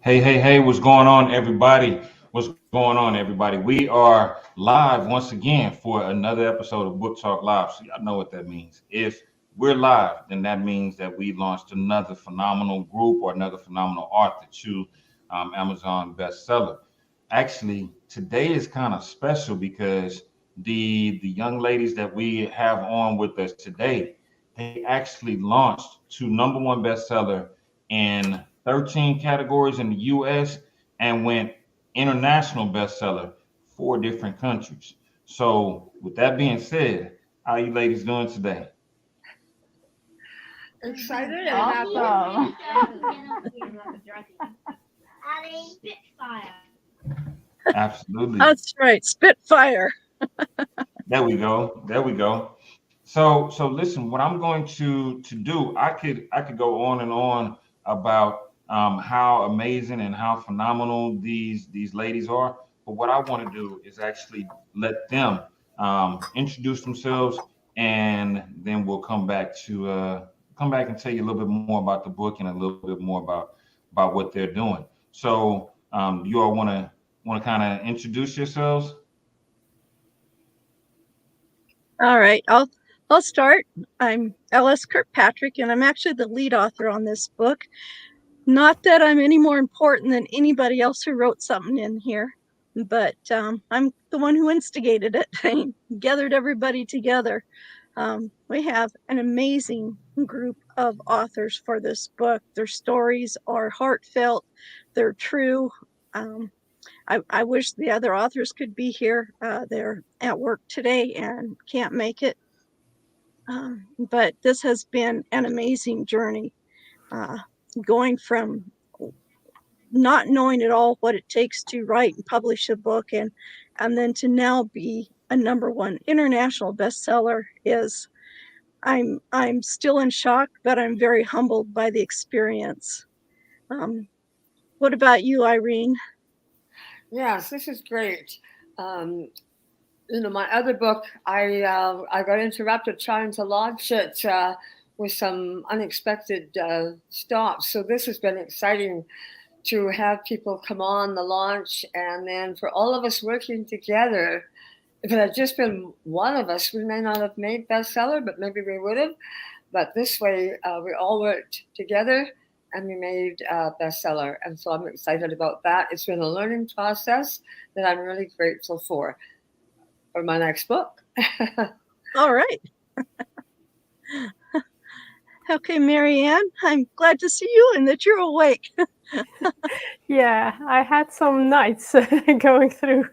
Hey, what's going on, everybody? What's going on, everybody? We are live once again for another episode of Book Talk Live. So, y'all know what that means. If we're live, then that means that we launched another phenomenal group or another phenomenal author to Amazon bestseller. Actually, today is kind of special because the young ladies that we have on with us today, they actually launched to number one bestseller in 13 categories in the US and went international bestseller, 4 different countries. So, with that being said, how you ladies doing today? Excited and happy. Awesome. Absolutely. That's right, Spitfire. There we go. So listen, what I'm going to do, I could go on and on about how amazing and how phenomenal these ladies are. But what I want to do is actually let them introduce themselves, and then we'll come back and tell you a little bit more about the book and a little bit more about what they're doing. So you all want to kind of introduce yourselves? All right, I'll start. I'm Ellis Kirkpatrick, and I'm actually the lead author on this book. Not that I'm any more important than anybody else who wrote something in here, but I'm the one who instigated it and gathered everybody together. We have an amazing group of authors for this book. Their stories are heartfelt, they're true. I wish the other authors could be here. They're at work today and can't make it. But this has been an amazing journey, going from not knowing at all what it takes to write and publish a book, and then to now be a number one international bestseller. Is I'm still in shock, but I'm very humbled by the experience. What about you, Irene? Yes, this is great. Um, my other book, I got interrupted trying to launch it with some unexpected stops. So this has been exciting to have people come on the launch, and then for all of us working together. If it had just been one of us, we may not have made bestseller, but maybe we would have. But this way, we all worked together and we made a bestseller. And so I'm excited about that. It's been a learning process that I'm really grateful for my next book. All right. Okay, Marianne, I'm glad to see you and that you're awake. Yeah, I had some nights going through,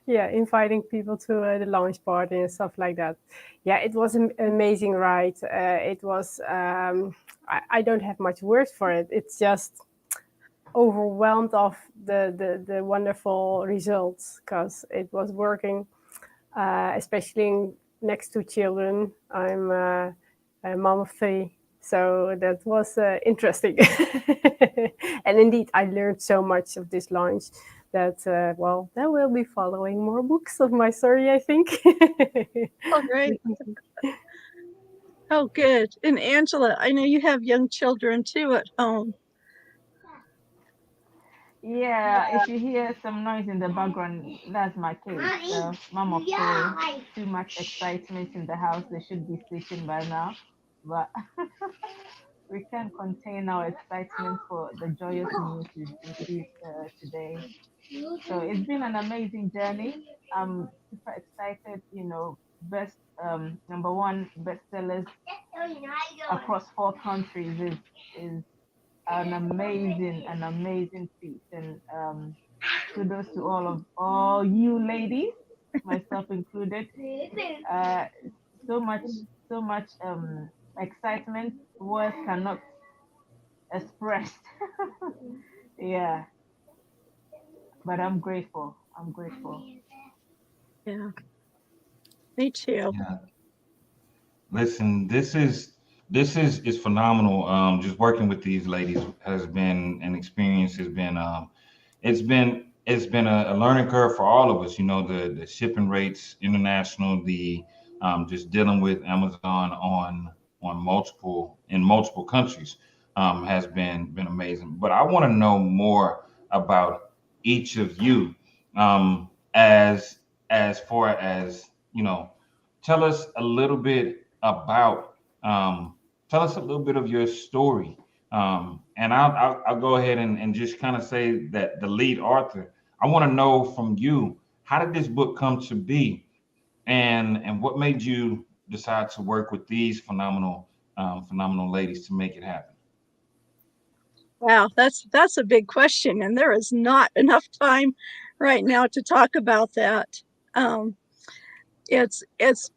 yeah, inviting people to the launch party and stuff like that. Yeah, it was an amazing ride. It was, I don't have much words for it. It's just overwhelmed of the wonderful results because it was working, especially next to children. I'm a mom of 3. So that was interesting. And indeed, I learned so much of this launch that, there will be following more books of my story, I think. Oh, great. Oh, good. And Angela, I know you have young children too at home. Yeah, if you hear some noise in the background, that's my kids. So, mom of 3, too much excitement in the house. They should be sleeping by now, but we can't contain our excitement for the joyous news we've received today. So it's been an amazing journey. I'm super excited. Best number one bestsellers across 4 countries is an amazing feat, and Kudos to all you ladies, myself included. Uh, so much, so much excitement. Words cannot express. Yeah, but I'm grateful. I'm grateful. Yeah, me too. Yeah. Listen, this is phenomenal. Just working with these ladies has been an experience. Has been it's been a learning curve for all of us. You know, the shipping rates, international, the just dealing with Amazon on multiple countries has been amazing. But I want to know more about each of you, as far as tell us a little bit about tell us a little bit of your story. And I'll go ahead and just kind of say that the lead author, I want to know from you, how did this book come to be, and what made you decide to work with these phenomenal ladies to make it happen? Wow, that's a big question, and there is not enough time right now to talk about that. Um, it's it's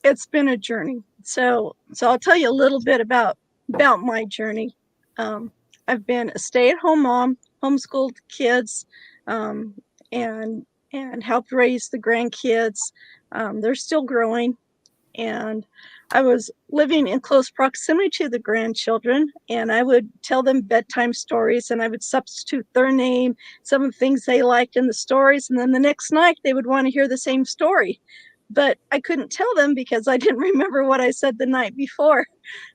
it's been a journey. So I'll tell you a little bit about my journey. Um, I've been a stay-at-home mom, homeschooled kids, um, and and helped raise the grandkids. They're still growing, and I was living in close proximity to the grandchildren, and I would tell them bedtime stories, and I would substitute their name, some of the things they liked in the stories, and then the next night they would want to hear the same story. But I couldn't tell them because I didn't remember what I said the night before.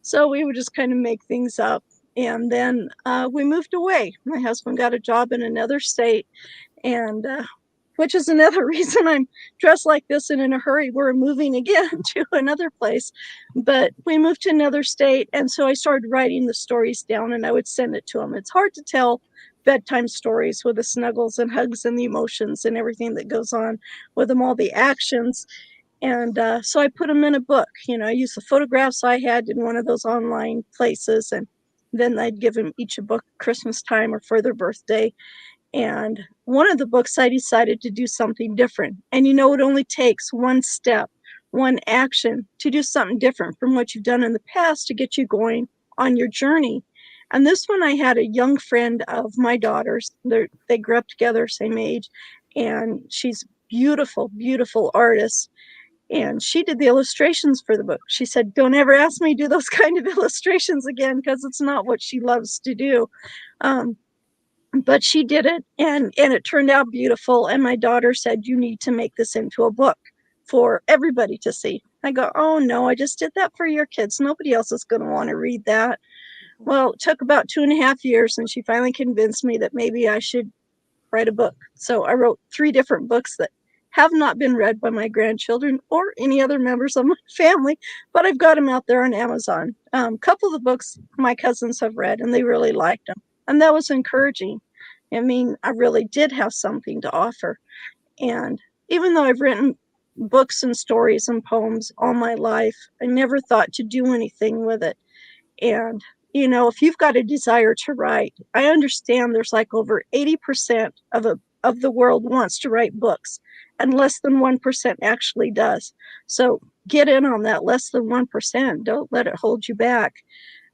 So we would just kind of make things up. And then we moved away. My husband got a job in another state, and which is another reason I'm dressed like this and in a hurry. We're moving again to another place, but we moved to another state. And so I started writing the stories down and I would send it to him. It's hard to tell bedtime stories with the snuggles and hugs and the emotions and everything that goes on with them, all the actions. And so I put them in a book. I used the photographs I had in one of those online places, and then I'd give them each a book Christmas time or for their birthday. And one of the books, I decided to do something different. And it only takes one step, one action to do something different from what you've done in the past to get you going on your journey. And this one, I had a young friend of my daughter's. They grew up together, same age. And she's beautiful, beautiful artist. And she did the illustrations for the book. She said, "Don't ever ask me to do those kind of illustrations again, because it's not what she loves to do." Um, but she did it, and it turned out beautiful. And my daughter said, "You need to make this into a book for everybody to see." I go, "Oh no, I just did that for your kids. Nobody else is going to want to read that." Well, it took about 2.5 years, and she finally convinced me that maybe I should write a book. So I wrote 3 different books that have not been read by my grandchildren or any other members of my family, but I've got them out there on Amazon. A couple of the books my cousins have read, and they really liked them. And that was encouraging. I mean, I really did have something to offer. And even though I've written books and stories and poems all my life, I never thought to do anything with it. And, if you've got a desire to write, I understand there's like over 80% of the world wants to write books, and less than 1% actually does. So get in on that less than 1%. Don't let it hold you back.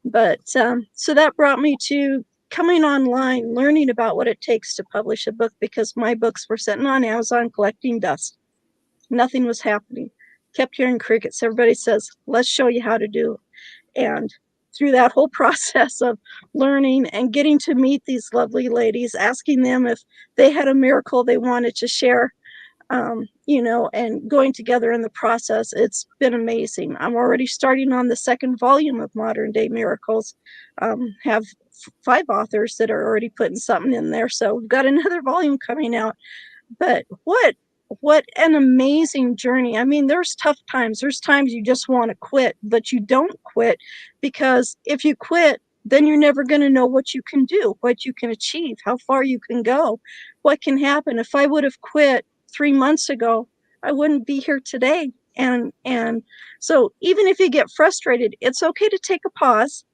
But so that brought me to coming online, learning about what it takes to publish a book, because my books were sitting on Amazon collecting dust. Nothing was happening. Kept hearing crickets. Everybody says, "Let's show you how to do it." And through that whole process of learning and getting to meet these lovely ladies, asking them if they had a miracle they wanted to share, and going together in the process, it's been amazing. I'm already starting on the second volume of Modern Day Miracles. Have 5 authors that are already putting something in there. So we've got another volume coming out. But what an amazing journey. I mean, there's tough times. There's times you just want to quit, but you don't quit, because if you quit, then you're never going to know what you can do, what you can achieve, how far you can go, what can happen. If I would have quit 3 months ago, I wouldn't be here today. And so even if you get frustrated, it's okay to take a pause.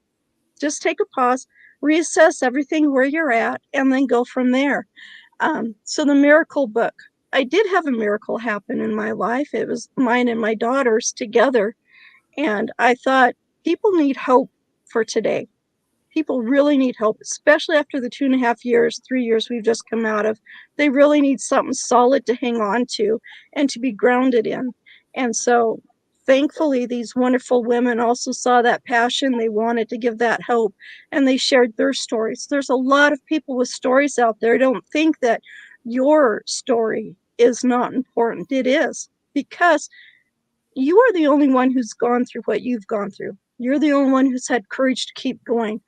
Just take a pause, reassess everything where you're at, and then go from there. So the miracle book. I did have a miracle happen in my life. It was mine and my daughter's together. And I thought people need hope for today. People really need hope, especially after the 2.5 years, 3 years we've just come out of. They really need something solid to hang on to and to be grounded in. And so thankfully, these wonderful women also saw that passion. They wanted to give that hope and they shared their stories. There's a lot of people with stories out there. Don't think that your story is not important. It is, because you are the only one who's gone through what you've gone through. You're the only one who's had courage to keep going.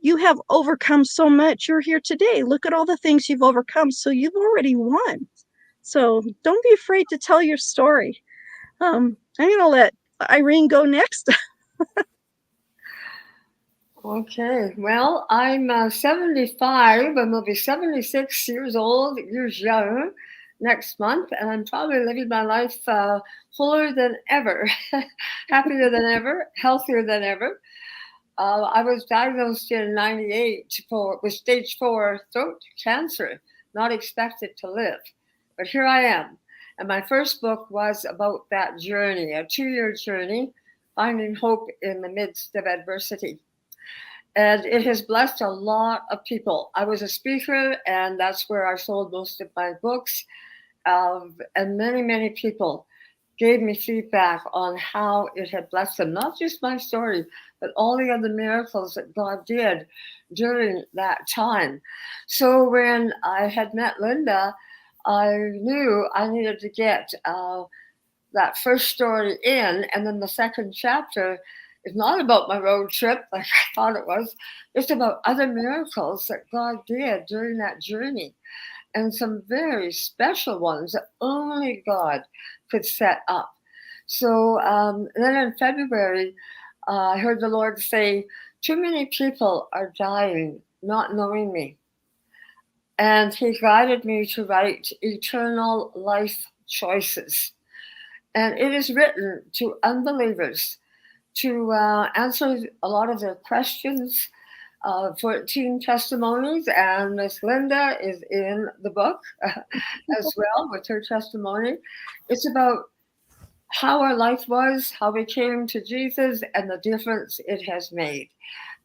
You have overcome so much. You're here today. Look at all the things you've overcome. So you've already won. So don't be afraid to tell your story. I'm going to let Irene go next. Okay, well, I'm 75 and will be 76 years old, years young, next month, and I'm probably living my life fuller than ever, happier than ever, healthier than ever. I was diagnosed in '98 with stage 4 throat cancer, not expected to live, but here I am. And my first book was about that journey, a 2-year journey, finding hope in the midst of adversity. And it has blessed a lot of people. I was a speaker, and that's where I sold most of my books. And many, many people gave me feedback on how it had blessed them, not just my story, but all the other miracles that God did during that time. So when I had met Linda, I knew I needed to get that first story in, and then the second chapter is not about my road trip like I thought it was. It's about other miracles that God did during that journey, and some very special ones that only God could set up. So then in February, I heard the Lord say, too many people are dying not knowing me. And he guided me to write Eternal Life Choices. And it is written to unbelievers to answer a lot of their questions. 14 testimonies, and Miss Linda is in the book as well with her testimony. It's about how our life was, how we came to Jesus, and the difference it has made.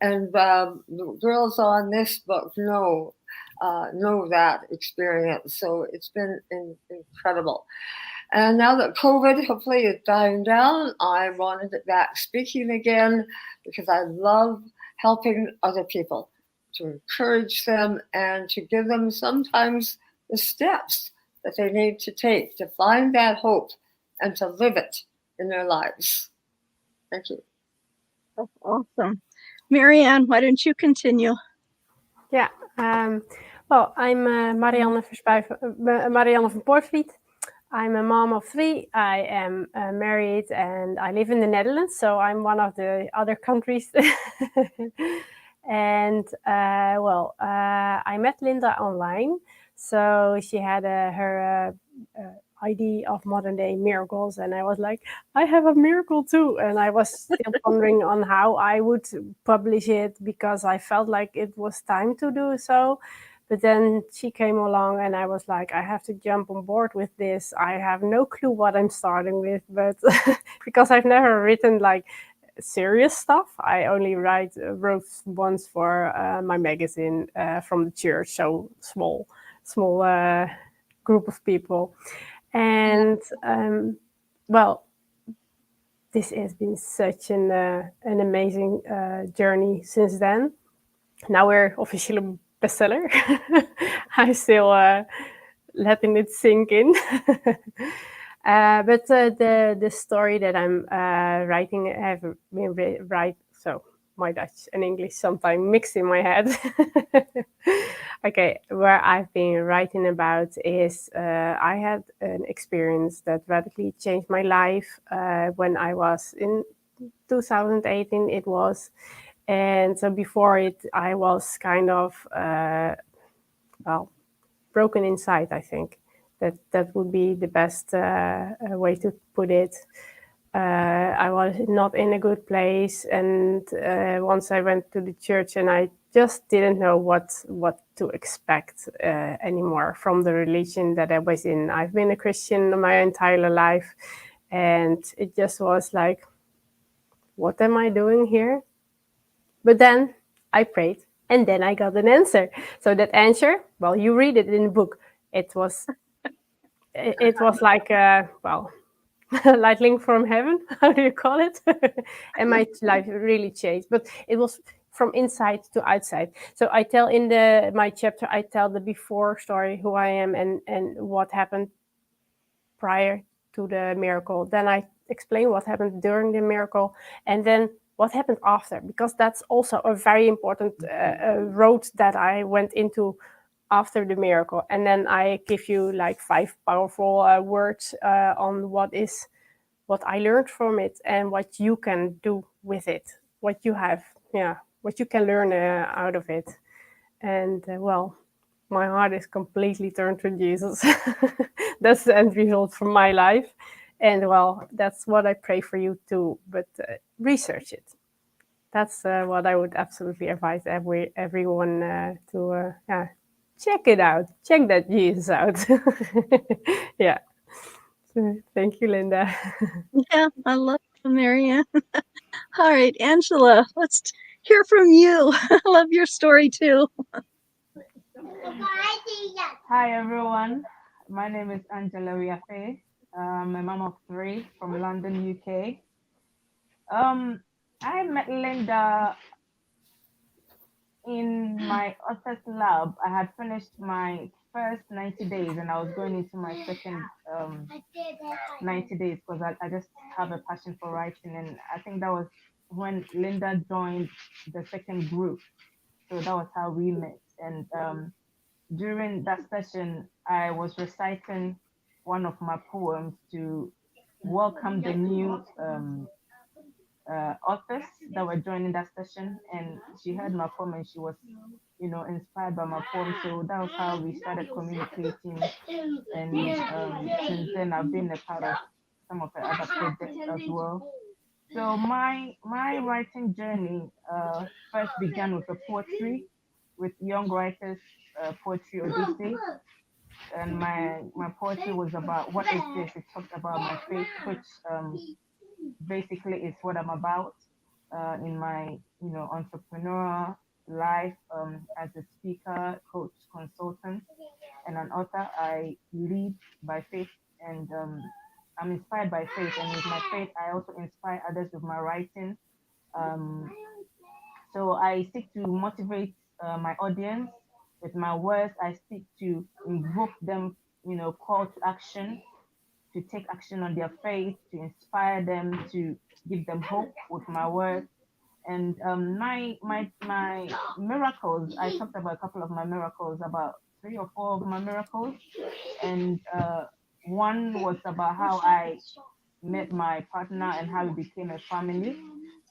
And the girls on this book know that experience. So it's been incredible. And now that COVID hopefully is dying down, I wanted it back speaking again because I love helping other people, to encourage them and to give them sometimes the steps that they need to take to find that hope and to live it in their lives. Thank you. That's awesome. Marianne, why don't you continue? Yeah. Well, I'm Marianne van Poortvliet. I'm a mom of 3. I am married and I live in the Netherlands, so I'm one of the other countries. And I met Linda online. So she had her ID of modern day miracles, and I was like, I have a miracle too. And I was still pondering on how I would publish it because I felt like it was time to do so. But then she came along and I was like, I have to jump on board with this. I have no clue what I'm starting with, but because I've never written like serious stuff. I only wrote once for my magazine from the church, so small group of people. And this has been such an amazing journey since then. Now we're officially bestseller. I'm still letting it sink in. But the story that I'm writing, I have been so my Dutch and English sometimes mixed in my head. Okay, where I've been writing about is I had an experience that radically changed my life when I was in 2018. It was. And so before it, I was kind of, broken inside, I think. That would be the best way to put it. I was not in a good place. And once I went to the church and I just didn't know what to expect anymore from the religion that I was in. I've been a Christian my entire life, and it just was like, what am I doing here? But then I prayed, and then I got an answer. So that answer, well, you read it in the book. It was like well, lightning from heaven. How do you call it? And my life really changed. But it was from inside to outside. So I tell in my chapter, I tell the before story, who I am and what happened prior to the miracle. Then I explain what happened during the miracle, and then what happened after, because that's also a very important road that I went into after the miracle. And then I give you like 5 powerful words on what I learned from it and what you can do with it, what you have, what you can learn out of it. And well, my heart is completely turned to Jesus. That's the end result from my life. And well, that's what I pray for you too. But research it. That's what I would absolutely advise everyone to check it out. Check that Jesus out. Yeah. So, thank you, Linda. Yeah, I love it, Marianne. All right, Angela, let's hear from you. I love your story too. Hi everyone, my name is Angela Riafe. I'm a mom of 3 from London, UK. I met Linda in my author's lab. I had finished my first 90 days and I was going into my second 90 days because I just have a passion for writing, and I think that was when Linda joined the second group. So that was how we met. And during that session, I was reciting one of my poems to welcome the new authors that were joining that session. And she heard my poem and she was, inspired by my poem. So that was how we started communicating. And since then, I've been a part of some of the other projects as well. So my writing journey first began with the poetry, with Young Writers Poetry Odyssey. And my poetry was about what is this? It talked about my faith, which basically is what I'm about in my entrepreneurial life, as a speaker, coach, consultant, and an author. I lead by faith, and I'm inspired by faith, and with my faith I also inspire others with my writing. So I seek to motivate my audience with my words. I seek to invoke them, call to action, to take action on their faith, to inspire them, to give them hope with my words. And my miracles, I talked about a couple of my miracles, about 3 or 4 of my miracles. And one was about how I met my partner and how we became a family.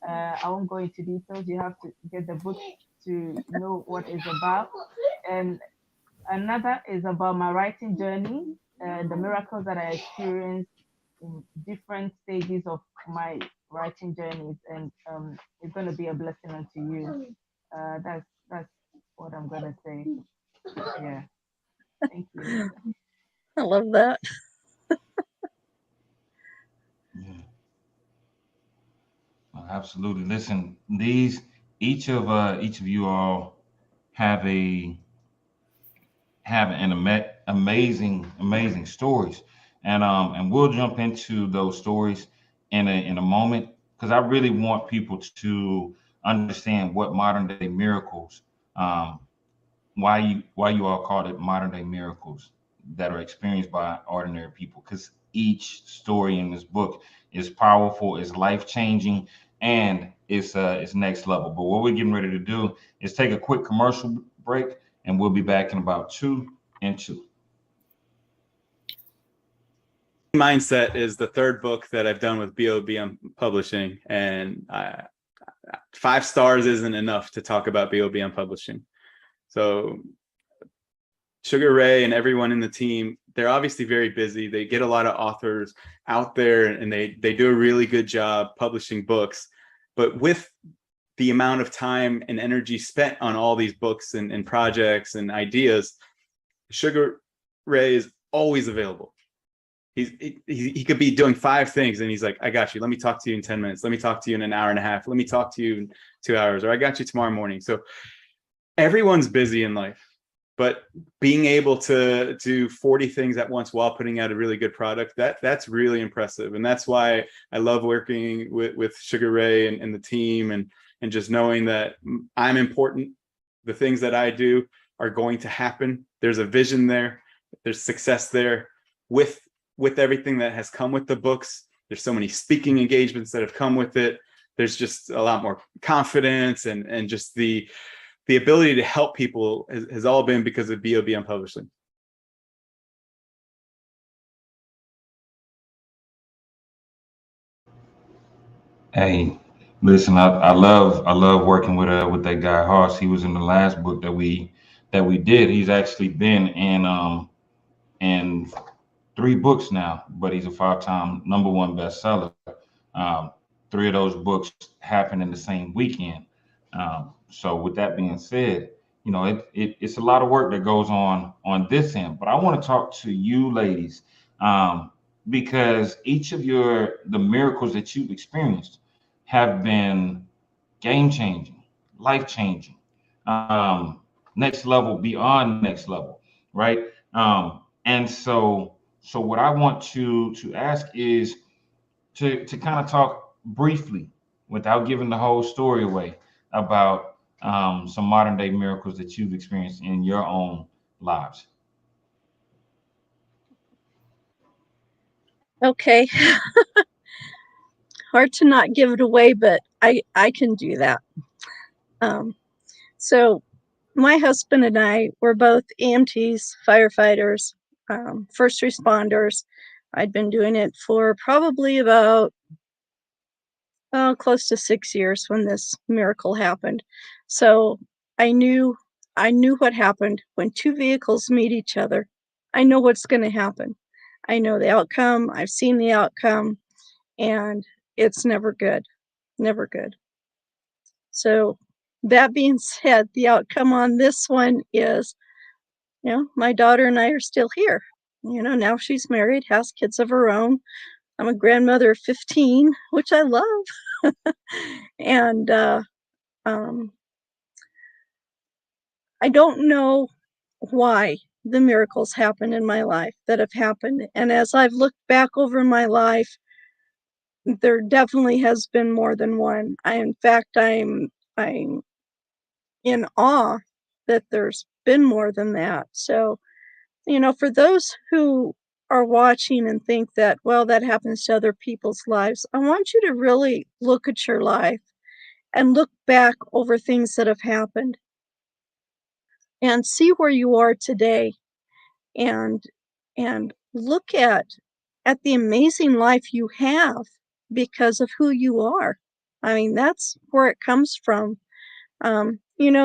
I won't go into details. You have to get the book to know what it's about. And another is about my writing journey, the miracles that I experienced in different stages of my writing journeys, and it's going to be a blessing unto you. That's what I'm going to say. Yeah. Thank you. I love that. Yeah. Absolutely. Listen, each of you all have amazing stories, and we'll jump into those stories in a moment, because I really want people to understand what modern day miracles, um, why you all called it modern day miracles that are experienced by ordinary people, because each story in this book is powerful, is life changing, and it's next level. But what we're getting ready to do is take a quick commercial break, and we'll be back in about 2 and 2. Mindset is the 3rd book that I've done with BOB Publishing, and 5 stars isn't enough to talk about BOB Publishing. So Sugar Ray and everyone in the team, they're obviously very busy. They get a lot of authors out there, and they do a really good job publishing books. But with the amount of time and energy spent on all these books and projects and ideas, Sugar Ray is always available. He could be doing 5 things and he's like, I got you. Let me talk to you in 10 minutes. Let me talk to you in an hour and a half. Let me talk to you in 2 hours, or I got you tomorrow morning. So everyone's busy in life, but being able to do 40 things at once while putting out a really good product, that's really impressive. And that's why I love working with Sugar Ray and the team, and just knowing that I'm important. The things that I do are going to happen. There's a vision there. There's success there with everything that has come with the books. There's so many speaking engagements that have come with it. There's just a lot more confidence, and just the ability to help people has all been because of BOB Unpublishing. Hey, listen, I love working with that guy Hoss. He was in the last book that we did. He's actually been in 3 books now, but he's a 5-time #1 bestseller. 3 of those books happened in the same weekend. So with that being said, you know, it's a lot of work that goes on this end. But I want to talk to you ladies, because each of the miracles that you've experienced have been game changing, life changing, next level, beyond next level, right? And so what I want to ask is to kind of talk briefly, without giving the whole story away, about some modern day miracles that you've experienced in your own lives. Okay. Hard to not give it away, but I can do that. So my husband and I were both EMTs, firefighters, first responders. I'd been doing it for probably about close to 6 years when this miracle happened. So I knew what happened when 2 vehicles meet each other. I know what's going to happen. I know the outcome. I've seen the outcome, and it's never good. Never good. So that being said, the outcome on this one is, my daughter and I are still here. Now she's married, has kids of her own. I'm a grandmother of 15, which I love. And I don't know why the miracles happen in my life that have happened. And as I've looked back over my life, there definitely has been more than one. In fact, I'm in awe that there's been more than that. So, for those who are watching and think that, well, that happens to other people's lives, I want you to really look at your life and look back over things that have happened and see where you are today, and look at the amazing life you have because of who you are. I mean, that's where it comes from.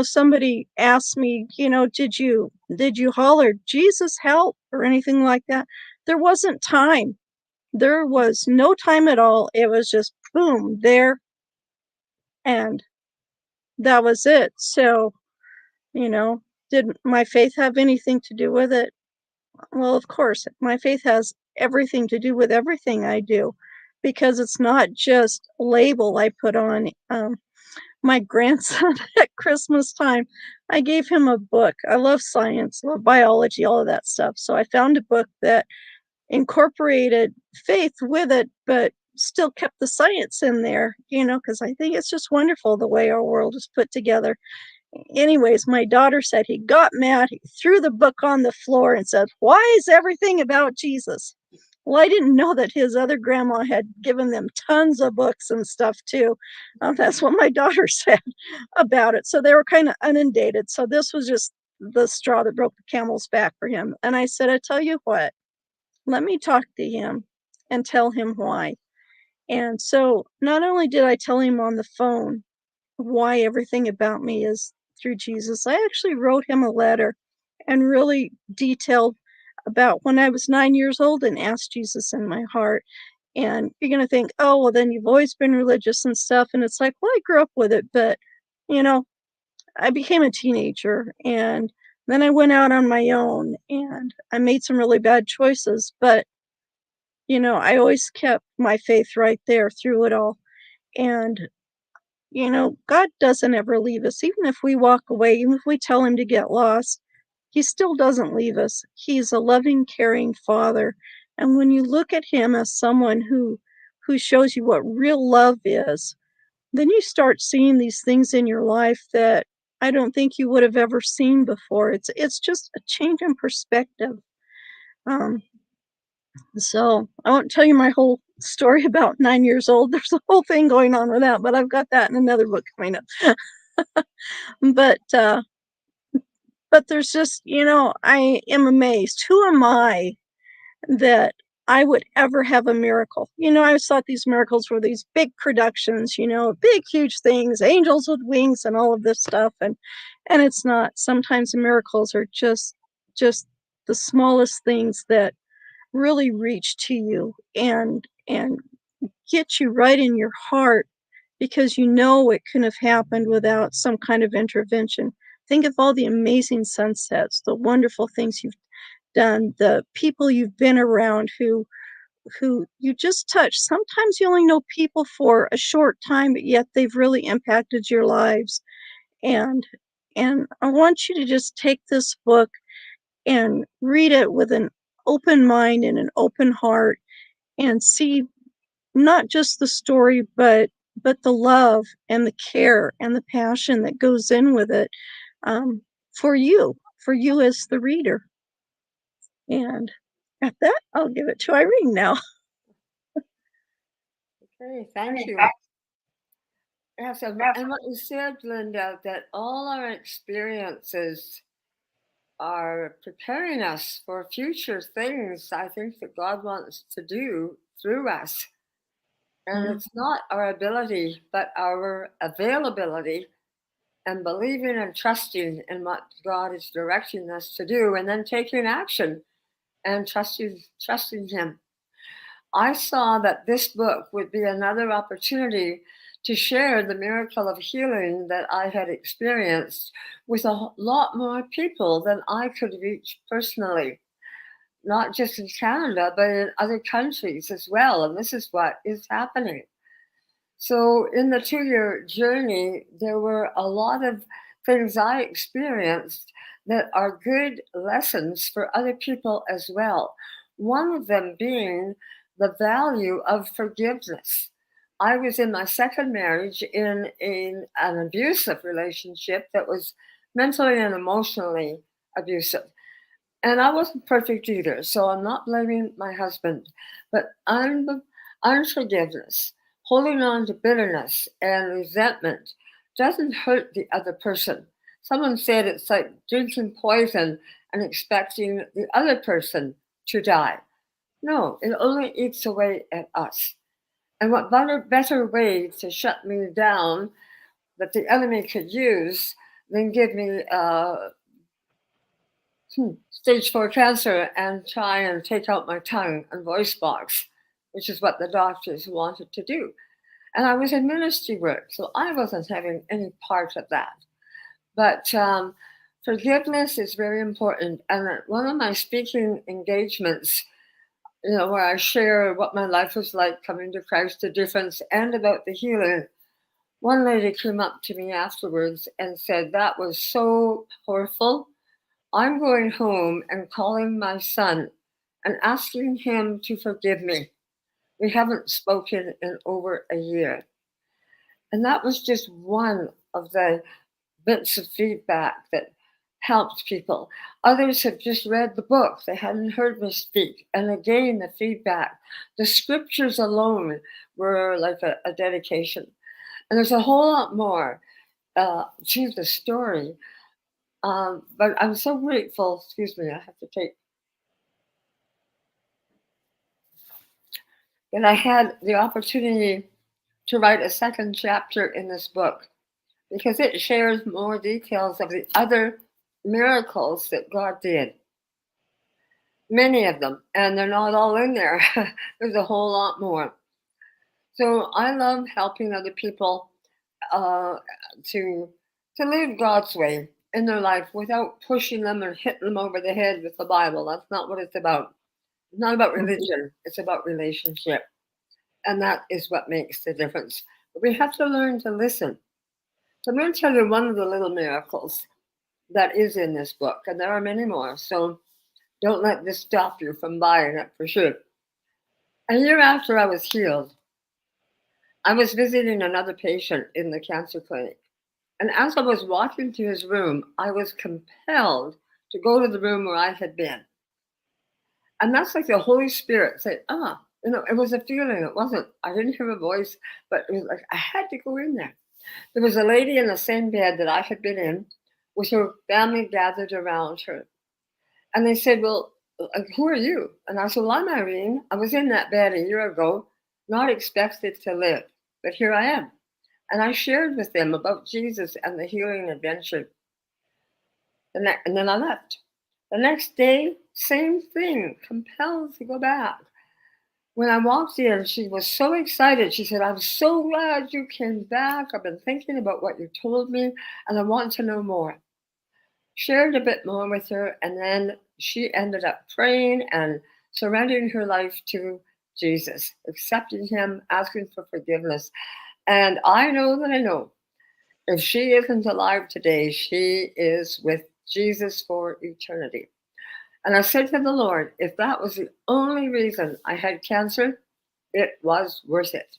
Somebody asked me, did you holler, Jesus help, or anything like that? There wasn't time. There was no time at all. It was just boom, there, and that was it. So, did my faith have anything to do with it? Well, of course, my faith has everything to do with everything I do, because it's not just a label I put on. My grandson at Christmas time, I gave him a book. I love science, love biology, all of that stuff. So I found a book that incorporated faith with it, but still kept the science in there, because I think it's just wonderful the way our world is put together. Anyways, my daughter said he got mad. He threw the book on the floor and said, "Why is everything about Jesus?" Well, I didn't know that his other grandma had given them tons of books and stuff too. That's what my daughter said about it. So they were kind of inundated. So this was just the straw that broke the camel's back for him. And I said, I tell you what, let me talk to him and tell him why. And so not only did I tell him on the phone why everything about me is through Jesus, I actually wrote him a letter and really detailed about when I was 9 years old and asked Jesus in my heart. And you're going to think, oh, well, then you've always been religious and stuff. And it's like, well, I grew up with it, but, you know, I became a teenager and then I went out on my own and I made some really bad choices. But, you know, I always kept my faith right there through it all. And, you know, God doesn't ever leave us. Even if we walk away, even if we tell him to get lost, he still doesn't leave us. He's a loving, caring father. And when you look at him as someone who shows you what real love is, then you start seeing these things in your life that I don't think you would have ever seen before. It's just a change in perspective. Um, so I won't tell you my whole story about 9 years old. There's a whole thing going on with that, but I've got that in another book coming up. But there's just, you know, I am amazed. Who am I that I would ever have a miracle? You know, I always thought these miracles were these big productions, you know, big, huge things, angels with wings and all of this stuff. And it's not. Sometimes miracles are just the smallest things that really reach to you and get you right in your heart because you know it couldn't have happened without some kind of intervention. Think of all the amazing sunsets, the wonderful things you've done, the people you've been around who you just touch. Sometimes you only know people for a short time, but yet they've really impacted your lives. And I want you to just take this book and read it with an open mind and an open heart and see not just the story, but the love and the care and the passion that goes in with it, for you as the reader. And at that, I'll give it to Irene now. Okay, thank you. Yes, and what you said, Linda, that all our experiences are preparing us for future things I think that God wants to do through us. And it's not our ability, but our availability and believing and trusting in what God is directing us to do, and then taking action and trusting Him. I saw that this book would be another opportunity to share the miracle of healing that I had experienced with a lot more people than I could reach personally, not just in Canada, but in other countries as well. And this is what is happening. So in the 2-year journey, there were a lot of things I experienced that are good lessons for other people as well. One of them being the value of forgiveness. I was in my second marriage in an abusive relationship that was mentally and emotionally abusive. And I wasn't perfect either, so I'm not blaming my husband. But unforgiveness, holding on to bitterness and resentment doesn't hurt the other person. Someone said it's like drinking poison and expecting the other person to die. No, it only eats away at us. And what better way to shut me down that the enemy could use than give me stage 4 cancer and try and take out my tongue and voice box, which is what the doctors wanted to do. And I was in ministry work, so I wasn't having any part of that. But forgiveness is very important. And at one of my speaking engagements, you know, where I share what my life was like coming to Christ, the difference, and about the healing, one lady came up to me afterwards and said, "That was so powerful. I'm going home and calling my son and asking him to forgive me. We haven't spoken in over a year." And that was just one of the bits of feedback that helped people. Others have just read the book. They hadn't heard me speak. And again, the feedback. The scriptures alone were like a dedication. And there's a whole lot more to the story. But I'm so grateful. Excuse me, I have to take. And I had the opportunity to write a second chapter in this book because it shares more details of the other miracles that God did. many of them, and they're not all in there. There's a whole lot more. So I love helping other people uh, to live God's way in their life without pushing them or hitting them over the head with the Bible. That's not what it's about. It's not about religion. It's about relationship, and that is what makes the difference. But we have to learn to listen. So I'm going to tell you one of the little miracles that is in this book, and there are many more. So don't let this stop you from buying it for sure. A year after I was healed, I was visiting another patient in the cancer clinic. And as I was walking to his room, I was compelled to go to the room where I had been. And that's like the Holy Spirit said, it was a feeling. It wasn't, I didn't hear a voice, but it was like I had to go in there. There was a lady in the same bed that I had been in with her family gathered around her. And they said, well, who are you? And I said, well, I'm Irene. I was in that bed a year ago, not expected to live, but here I am. And I shared with them about Jesus and the healing adventure. And then I left. The next day, same thing, compelled to go back. When I walked in, she was so excited. She said, I'm so glad you came back. I've been thinking about what you told me, and I want to know more. Shared a bit more with her, and then she ended up praying and surrendering her life to Jesus, accepting him, asking for forgiveness. And I know if she isn't alive today, she is with Jesus for eternity. And I said to the Lord, if that was the only reason I had cancer, it was worth it.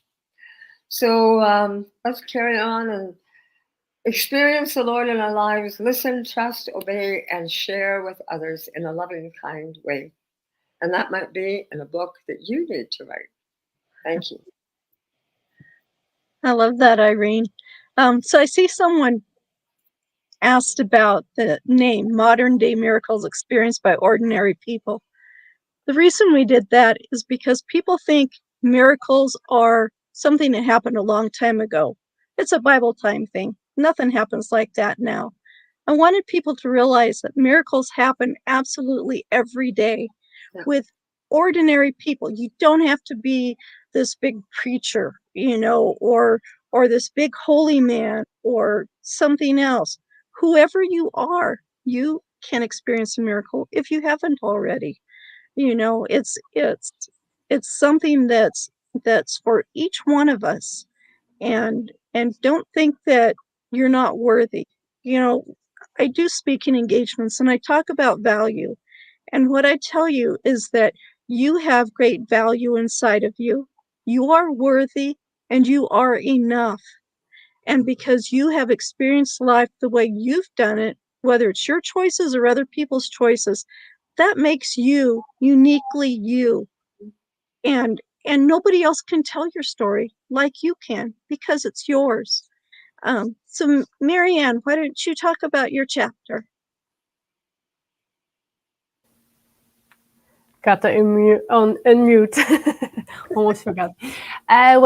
So let's carry on and experience the Lord in our lives, listen, trust, obey, and share with others in a loving, kind way. And that might be in a book that you need to write. Thank you. I love that, Irene. So I see someone asked about the name Modern Day Miracles Experienced by Ordinary People. The reason we did that is because people think miracles are something that happened a long time ago. It's a Bible time thing. Nothing happens like that now. I wanted people to realize that miracles happen absolutely every day with ordinary people. You don't have to be this big preacher, or this big holy man or something else. Whoever you are, you can experience a miracle if you haven't already. It's something that's for each one of us, and don't think that you're not worthy. I do speaking engagements and I talk about value, and what I tell you is that you have great value inside of you. You are worthy and you are enough. And because you have experienced life the way you've done it, whether it's your choices or other people's choices, that makes you uniquely you. And nobody else can tell your story like you can because it's yours. So Marianne, why don't you talk about your chapter? Got to unmute. Almost forgot. There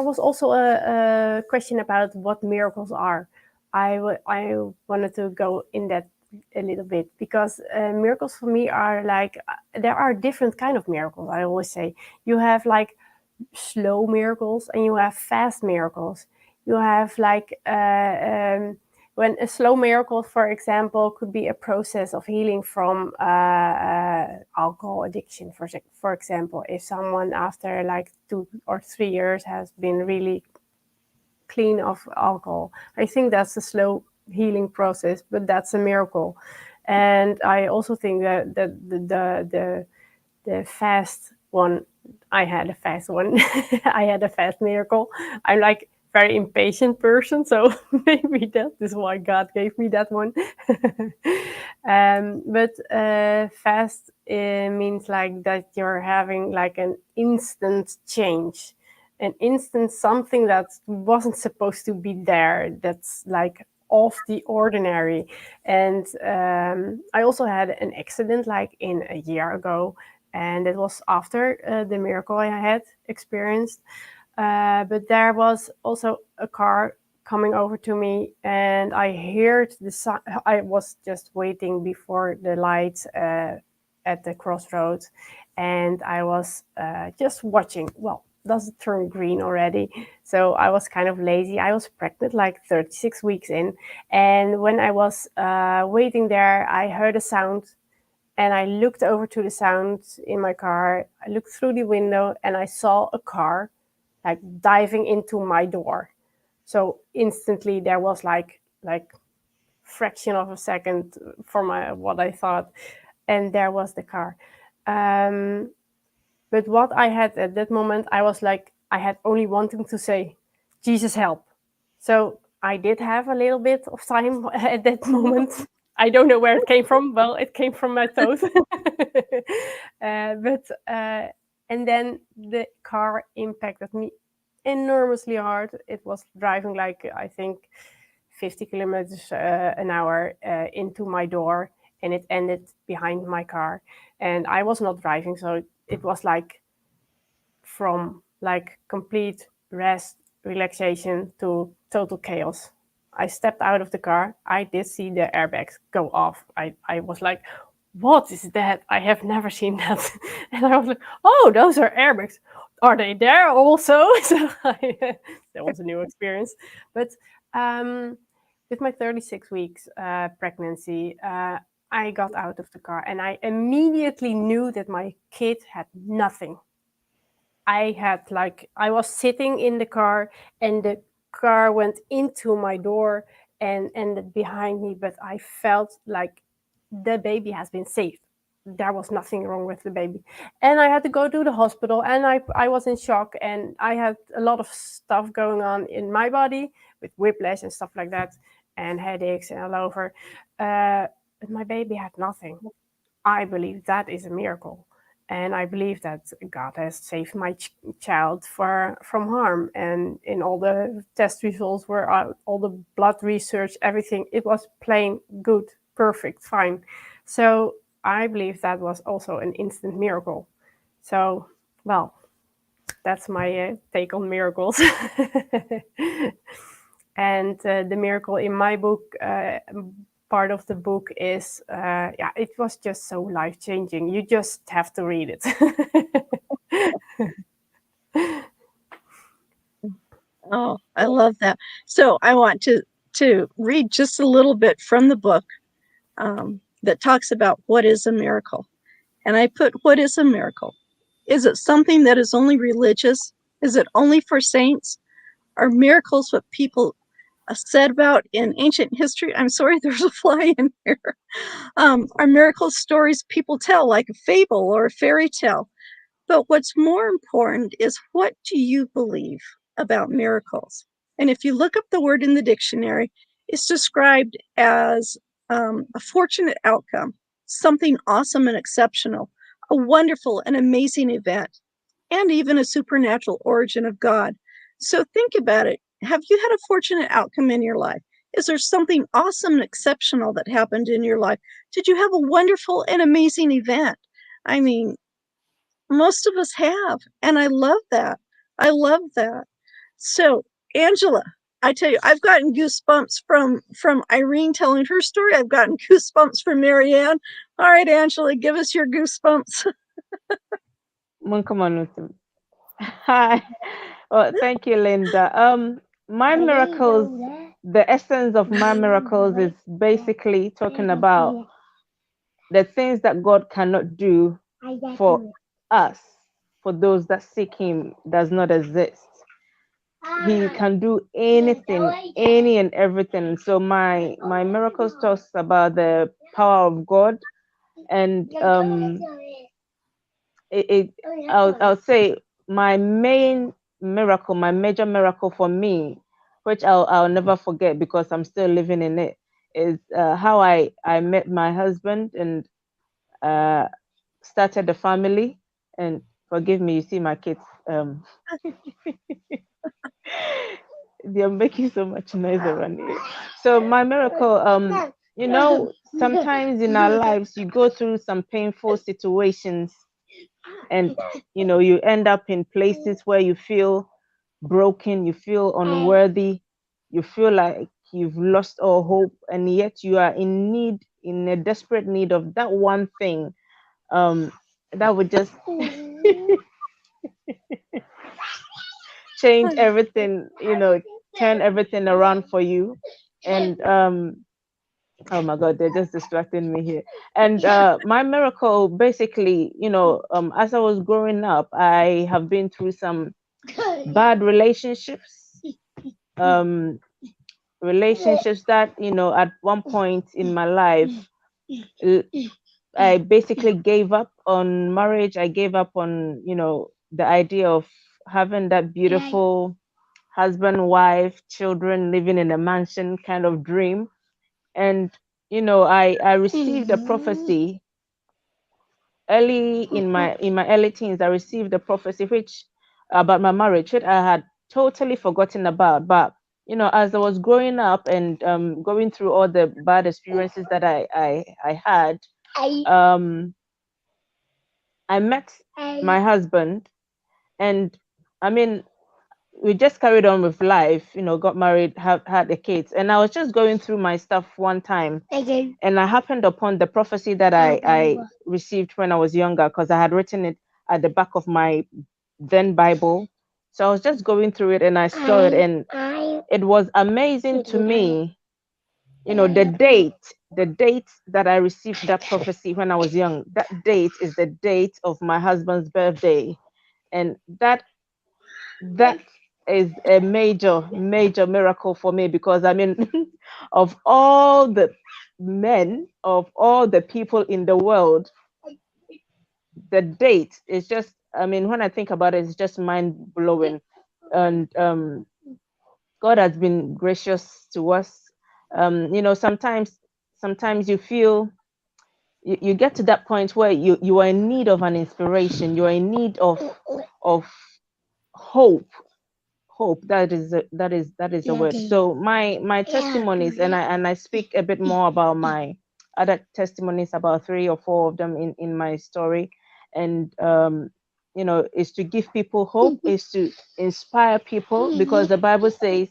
was also a question about what miracles are. I wanted to go in that a little bit because miracles for me are like there are different kind of miracles. I always say you have like slow miracles and you have fast miracles. You have like when a slow miracle, for example, could be a process of healing from alcohol addiction, for example. If someone after like 2 or 3 years has been really clean of alcohol, I think that's a slow healing process, but that's a miracle. And I also think that the fast one, I had a fast one. I had a fast miracle. I'm like very impatient person, so maybe that is why God gave me that one. But fast means like that you're having like an instant change, an instant something that wasn't supposed to be there. That's like off the ordinary. And I also had an accident like in a year ago, and it was after the miracle I had experienced. But there was also a car coming over to me, and I heard the sound. I was just waiting before the lights at the crossroads, and I was just watching. Well, does it turn green already? So I was kind of lazy. I was pregnant like 36 weeks in, and when I was waiting there, I heard a sound, and I looked over to the sound in my car. I looked through the window, and I saw a car like diving into my door. So instantly there was like fraction of a second for what I thought, and there was the car. But what I had at that moment, I was like, I had only wanting to say, Jesus help. So I did have a little bit of time at that moment. I don't know where it came from. Well, it came from my toes. And then the car impacted me enormously hard. It was driving like, I think, 50 kilometers an hour into my door, and it ended behind my car. And I was not driving, so it was like from like complete rest, relaxation to total chaos. I stepped out of the car. I did see the airbags go off. I was like, what is that? I have never seen that. And I was like, oh, those are airbags. Are they there also? So that was a new experience. But with my 36 weeks pregnancy, I got out of the car, and I immediately knew that my kid had nothing. I was sitting in the car, and the car went into my door and ended behind me, but I felt like the baby has been saved. There was nothing wrong with the baby. And I had to go to the hospital, and I was in shock, and I had a lot of stuff going on in my body with whiplash and stuff like that, and headaches and all over. But my baby had nothing. I believe that is a miracle. And I believe that God has saved my child from harm. And in all the test results, all the blood research, everything, it was plain good, perfect, fine. So I believe that was also an instant miracle. So, well, that's my take on miracles. And the miracle in my book, part of the book is, it was just so life-changing. You just have to read it. Oh, I love that. So I want to read just a little bit from the book that talks about what is a miracle. And I put, what is a miracle? Is it something that is only religious? Is it only for saints? Are miracles what people said about in ancient history? I'm sorry, there's a fly in here. Are miracle stories people tell, like a fable or a fairy tale? But what's more important is, what do you believe about miracles? And if you look up the word in the dictionary, it's described as a fortunate outcome, something awesome and exceptional, a wonderful and amazing event, and even a supernatural origin of God. So think about it. Have you had a fortunate outcome in your life? Is there something awesome and exceptional that happened in your life? Did you have a wonderful and amazing event? I mean, most of us have, and I love that. I love that. So, Angela, I tell you, I've gotten goosebumps from Irene telling her story. I've gotten goosebumps from Marianne. All right, Angela, give us your goosebumps. Hi. Well, thank you, Linda. My miracles, the essence of my miracles is basically talking about the things that God cannot do for us, for those that seek Him, does not exist. He can do anything, any and everything. So my miracles talks about the power of God, and I'll say my main miracle, my major miracle for me, which I'll never forget because I'm still living in it, is how I met my husband and started a family. And forgive me, you see my kids. They're making so much noise around here. So my miracle, sometimes in our lives you go through some painful situations, and you end up in places where you feel broken, you feel unworthy, you feel like you've lost all hope, and yet you are in a desperate need of that one thing that would just change everything, turn everything around for you. And oh my God, they're just distracting me here. And my miracle, basically, as I was growing up, I have been through some bad relationships, relationships that, at one point in my life, uh, I basically gave up on marriage. I gave up on, the idea of having that beautiful husband, wife, children, living in a mansion kind of dream. And I received a prophecy early in my early teens. I received a prophecy which about my marriage, which I had totally forgotten about. But as I was growing up and going through all the bad experiences that I had, um, I met my husband, and I mean, we just carried on with life, got married, had the kids. And I was just going through my stuff one time, and I happened upon the prophecy that I received when I was younger, because I had written it at the back of my then Bible. So I was just going through it, and I saw it, and it was amazing to me. The date that I received that prophecy when I was young, that date is the date of my husband's birthday. And that is a major, major miracle for me, because I mean, of all the men, of all the people in the world, the date is just, I mean, when I think about it, it's just mind blowing. And God has been gracious to us. Sometimes you feel you get to that point where you are in need of an inspiration, you are in need of hope. That is a word. So my testimonies, and I speak a bit more about my other testimonies, about 3 or 4 of them in my story. And is to give people hope, is to inspire people, because the Bible says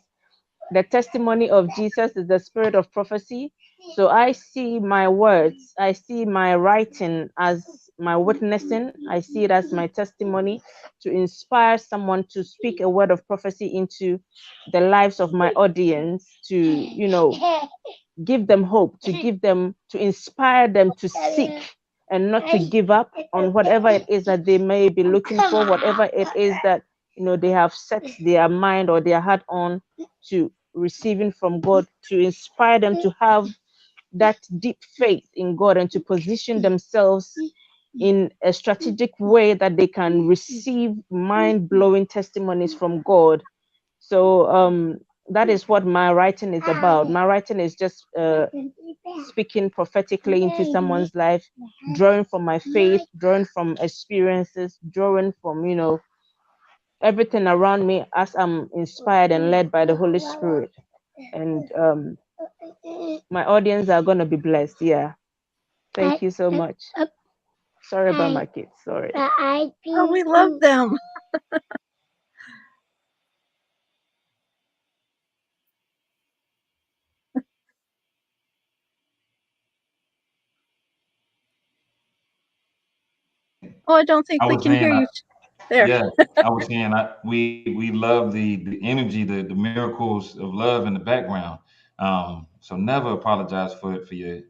the testimony of Jesus is the spirit of prophecy. So I see my words, I see my writing as my witnessing, I see it as my testimony to inspire someone to speak a word of prophecy into the lives of my audience, to, give them hope, to inspire them to seek and not to give up on whatever it is that they may be looking for, whatever it is that they have set their mind or their heart on to receiving from God, to inspire them to have that deep faith in God, and to position themselves in a strategic way that they can receive mind-blowing testimonies from God. So that is what my writing is about. My writing is just speaking prophetically into someone's life, drawing from my faith, drawing from experiences, drawing from everything around me as I'm inspired and led by the Holy Spirit. And my audience are going to be blessed. Yeah. Thank you so much. Sorry about my kids. Sorry. Oh, we love them. Oh, I don't think I we was can hear saying, you. There. yeah, I was saying, we love the energy, the miracles of love in the background. So never apologize for your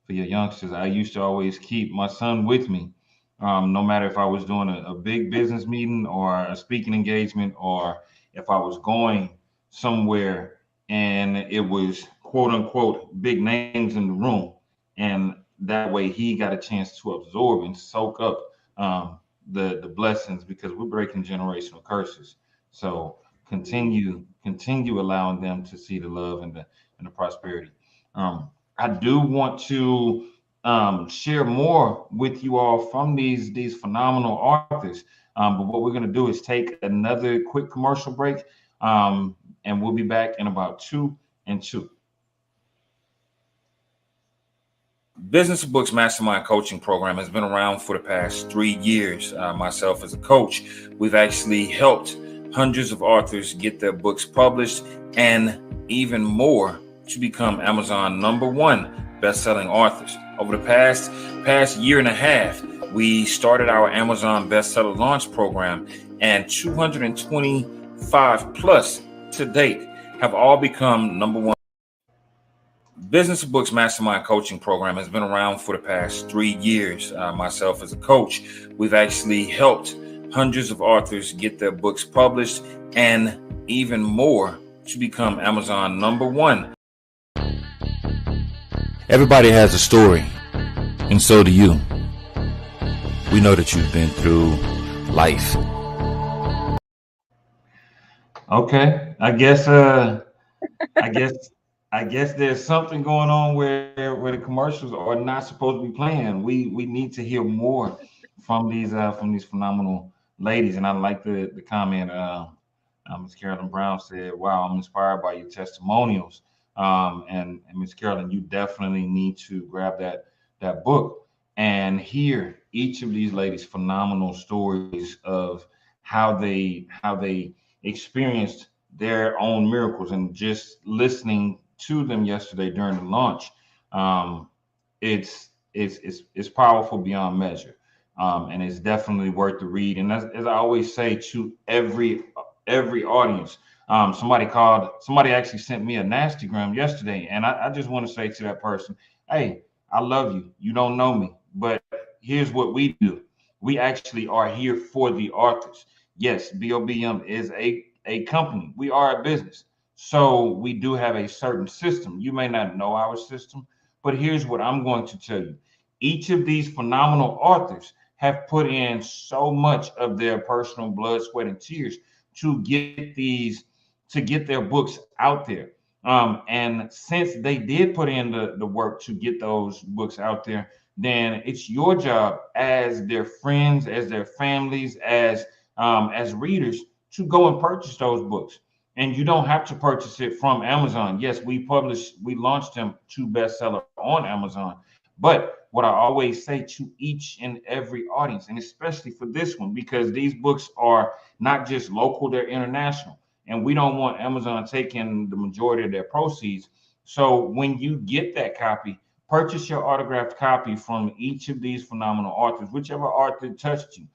youngsters. I used to always keep my son with me, no matter if I was doing a big business meeting or a speaking engagement, or if I was going somewhere and it was quote unquote big names in the room, and that way he got a chance to absorb and soak up. The blessings, because we're breaking generational curses. So continue allowing them to see the love and the prosperity. I do want to share more with you all from these phenomenal authors. But what we're going to do is take another quick commercial break, and we'll be back in about 2 and 2. Business of Books Mastermind Coaching Program has been around for the past 3 years. Myself as a coach, we've actually helped hundreds of authors get their books published, and even more to become Amazon #1 best-selling authors. Over the past year and a half, we started our Amazon bestseller launch program, and 225 plus to date have all become #1. Business of Books Mastermind Coaching Program has been around for the past 3 years. Myself as a coach, we've actually helped hundreds of authors get their books published, and even more to become Amazon #1. Everybody has a story, and so do you. We know that you've been through life. Okay, I guess there's something going on where the commercials are not supposed to be playing. We need to hear more from these phenomenal ladies. And I like the comment Ms. Carolyn Brown said, "Wow, I'm inspired by your testimonials." And Ms. Carolyn, you definitely need to grab that book and hear each of these ladies' phenomenal stories of how they experienced their own miracles. And just listening to them yesterday during the launch, it's powerful beyond measure, and it's definitely worth the read. And as I always say to every audience, somebody actually sent me a nastygram yesterday, and I just want to say to that person, hey, I love you. You don't know me, but here's what we do. We actually are here for the authors. Yes, BOBM is a company. We are a business. So we do have a certain system. You may not know our system, but here's what I'm going to tell you. Each of these phenomenal authors have put in so much of their personal blood, sweat, and tears to get their books out there. And since they did put in the work to get those books out there, then it's your job as their friends, as their families, as readers, to go and purchase those books. And you don't have to purchase it from Amazon. Yes, we launched them to bestseller on Amazon. But what I always say to each and every audience, and especially for this one, because these books are not just local, they're international. And we don't want Amazon taking the majority of their proceeds. So when you get that copy, purchase your autographed copy from each of these phenomenal authors, whichever author touched you,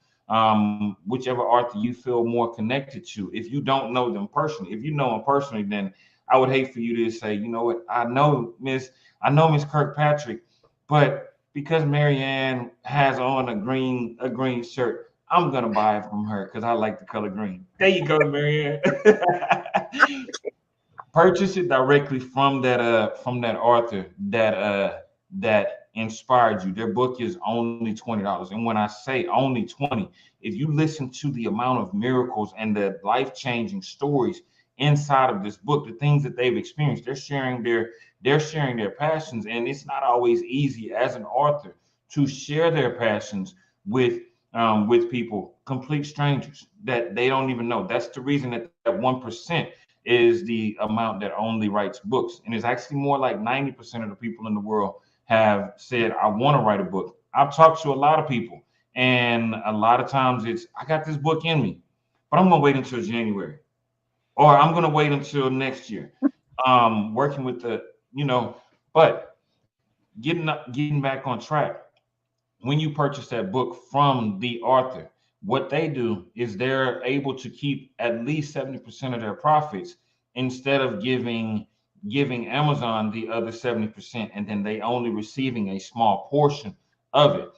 whichever author you feel more connected to. If you don't know them personally, if you know them personally, then I would hate for you to say, you know what, I know Miss Kirkpatrick, but because Marianne has on a green shirt, I'm gonna buy it from her because I like the color green. There you go, Marianne. Purchase it directly from that author that inspired you. Their book is only $20. And when I say only 20, if you listen to the amount of miracles and the life-changing stories inside of this book, the things that they've experienced, they're sharing their passions. And it's not always easy as an author to share their passions with people, complete strangers that they don't even know. That's the reason that 1% is the amount that only writes books. And it's actually more like 90% of the people in the world have said, I want to write a book. I've talked to a lot of people, and a lot of times it's, I got this book in me, but I'm going to wait until January, or I'm going to wait until next year. Working with but getting back on track. When you purchase that book from the author, what they do is they're able to keep at least 70% of their profits instead of giving Amazon the other 70%, and then they only receiving a small portion of it.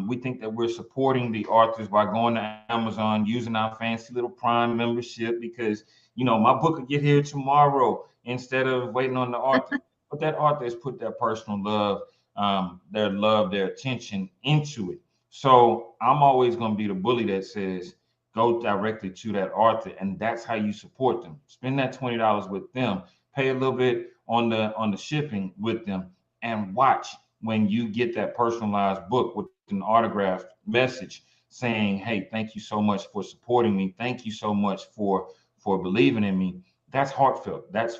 We think that we're supporting the authors by going to Amazon, using our fancy little Prime membership, because my book will get here tomorrow instead of waiting on the author. But that author has put their personal love, their attention into it. So I'm always going to be the bully that says, go directly to that author, and that's how you support them. Spend that $20 with them, pay a little bit on the shipping with them, and watch when you get that personalized book with an autographed message saying, hey, thank you so much for supporting me. Thank you so much for believing in me. That's heartfelt. That's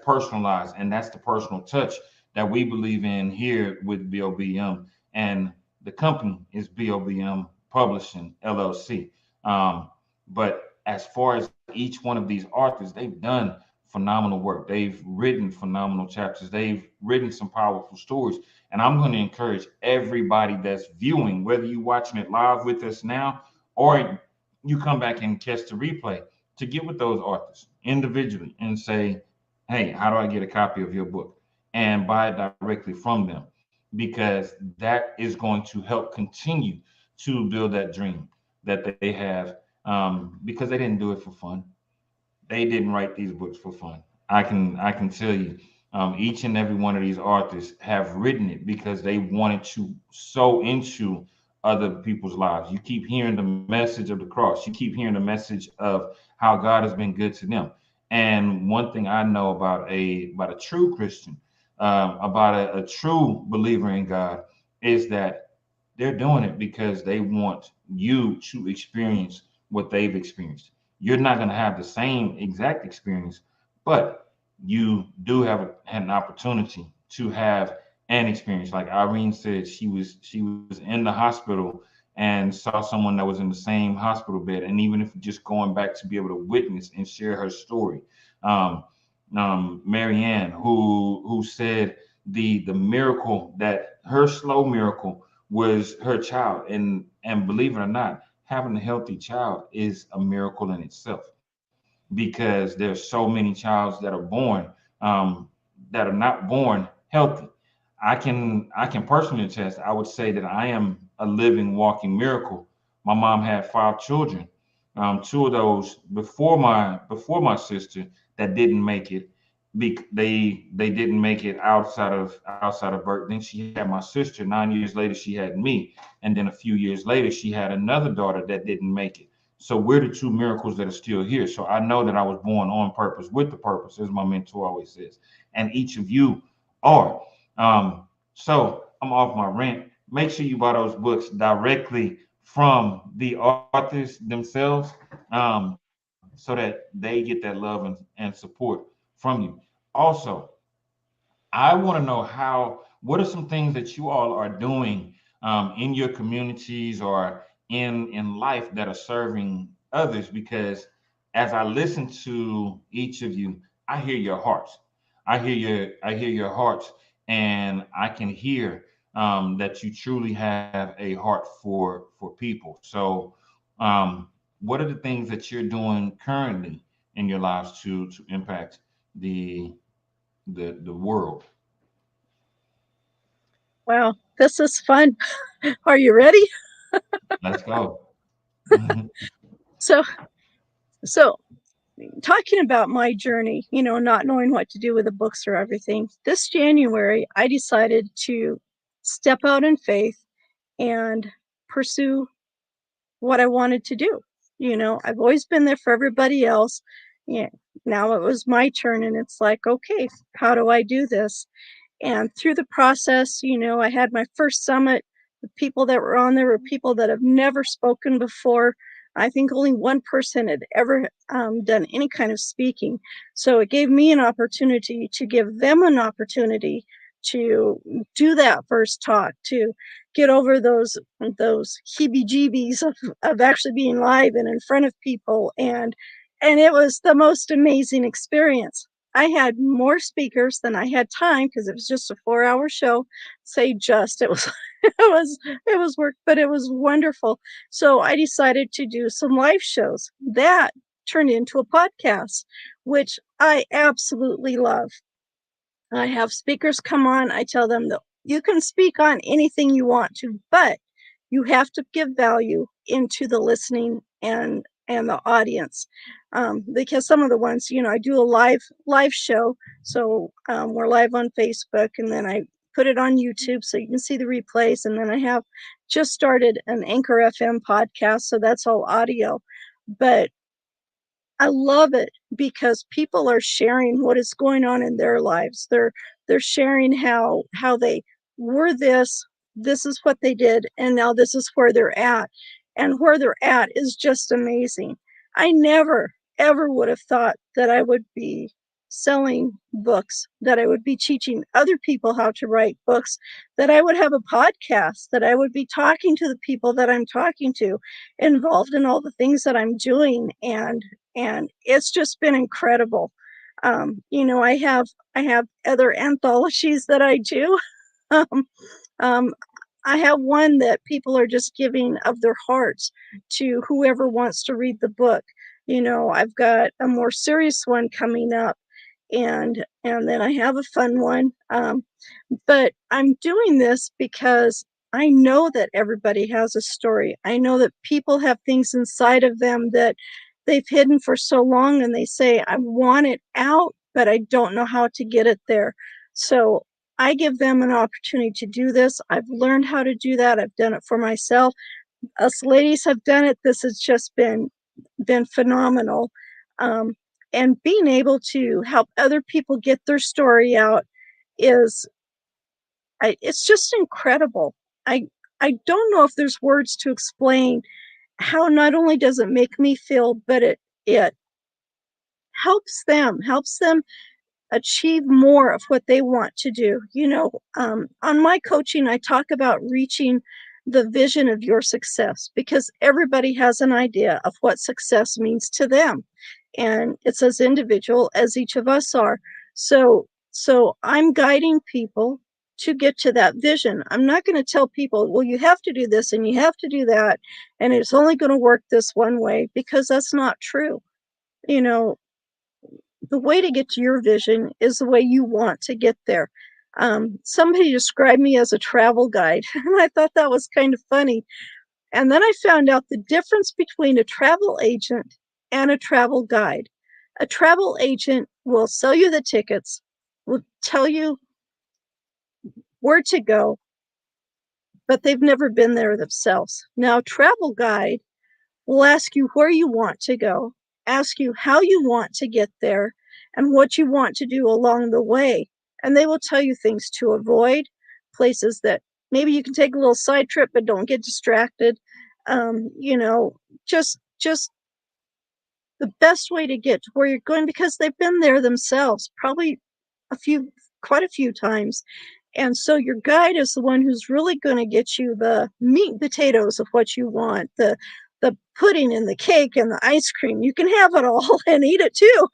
personalized, and that's the personal touch that we believe in here with BOBM. And the company is BOBM Publishing LLC. But as far as each one of these authors, they've done phenomenal work. They've written phenomenal chapters. They've written some powerful stories. And I'm going to encourage everybody that's viewing, whether you're watching it live with us now or you come back and catch the replay, to get with those authors individually and say, hey, how do I get a copy of your book? And buy it directly from them, because that is going to help continue to build that dream that they have, because they didn't do it for fun. They didn't write these books for fun. I can tell you, each and every one of these authors have written it because they wanted to sow into other people's lives. You keep hearing the message of the cross. You keep hearing the message of how God has been good to them. And one thing I know about a true Christian, about a true believer in God, is that they're doing it because they want you to experience what they've experienced. You're not going to have the same exact experience, but you do have an opportunity to have an experience. Like Irene said, she was in the hospital and saw someone that was in the same hospital bed, and even if just going back to be able to witness and share her story. Um, Marianne, who said the miracle, that her slow miracle was her child, and believe it or not, having a healthy child is a miracle in itself, because there's so many childs that are born, that are not born healthy. I can personally attest. I would say that I am a living, walking miracle. My mom had 5 children, two of those before my sister that didn't make it. They didn't make it outside of birth. Then she had my sister. 9 years later, she had me, and then a few years later, she had another daughter that didn't make it. So we're the two miracles that are still here. So I know that I was born on purpose, with the purpose, as my mentor always says, and each of you are. So I'm off my rant. Make sure you buy those books directly from the authors themselves, so that they get that love and support from you. Also, I want to know what are some things that you all are doing, in your communities or in life, that are serving others, because as I listen to each of you, I hear your hearts. I hear your hearts, and I can hear, that you truly have a heart for people. So, what are the things that you're doing currently in your lives to impact the the world? Wow, this is fun. Are you ready? Let's go. So, so talking about my journey, not knowing what to do with the books or everything, this January, I decided to step out in faith and pursue what I wanted to do. I've always been there for everybody else. Yeah. Now it was my turn, and it's like, okay, how do I do this? And through the process, I had my first summit. The people that were on there were people that have never spoken before. I think only one person had ever done any kind of speaking. So it gave me an opportunity to give them an opportunity to do that first talk, to get over those heebie-jeebies of actually being live and in front of people. And it was the most amazing experience. I had more speakers than I had time, because it was just a 4-hour show. It was it was work, but it was wonderful. So I decided to do some live shows that turned into a podcast, which I absolutely love. I have speakers come on. I tell them that you can speak on anything you want to, but you have to give value into the listening and the audience, because some of the ones, I do a live show. So we're live on Facebook, and then I put it on YouTube so you can see the replays. And then I have just started an Anchor FM podcast, so that's all audio. But I love it because people are sharing what is going on in their lives. They're sharing how they were this is what they did, and now this is where they're at. And where they're at is just amazing. I never ever would have thought that I would be selling books, that I would be teaching other people how to write books, that I would have a podcast, that I would be talking to the people that I'm talking to, involved in all the things that I'm doing. And it's just been incredible. I have other anthologies that I do. um, I have one that people are just giving of their hearts to whoever wants to read the book. I've got a more serious one coming up, and then I have a fun one. But I'm doing this because I know that everybody has a story. I know that people have things inside of them that they've hidden for so long, and they say, I want it out, but I don't know how to get it there. So I give them an opportunity to do this. I've learned how to do that. I've done it for myself. Us ladies have done it. This has just been phenomenal. And being able to help other people get their story out is, it's just incredible. I don't know if there's words to explain how not only does it make me feel, but it helps them achieve more of what they want to do. On my coaching, I talk about reaching the vision of your success, because everybody has an idea of what success means to them. And it's as individual as each of us are. So I'm guiding people to get to that vision. I'm not going to tell people, well, you have to do this and you have to do that, and it's only going to work this one way, because that's not true. The way to get to your vision is the way you want to get there. Somebody described me as a travel guide, and I thought that was kind of funny. And then I found out the difference between a travel agent and a travel guide. A travel agent will sell you the tickets, will tell you where to go, but they've never been there themselves. Now, a travel guide will ask you where you want to go, ask you how you want to get there, and what you want to do along the way. And they will tell you things to avoid, places that maybe you can take a little side trip, but don't get distracted. Just the best way to get to where you're going, because they've been there themselves, probably quite a few times. And so your guide is the one who's really going to get you the meat and potatoes of what you want, the pudding and the cake and the ice cream. You can have it all and eat it too,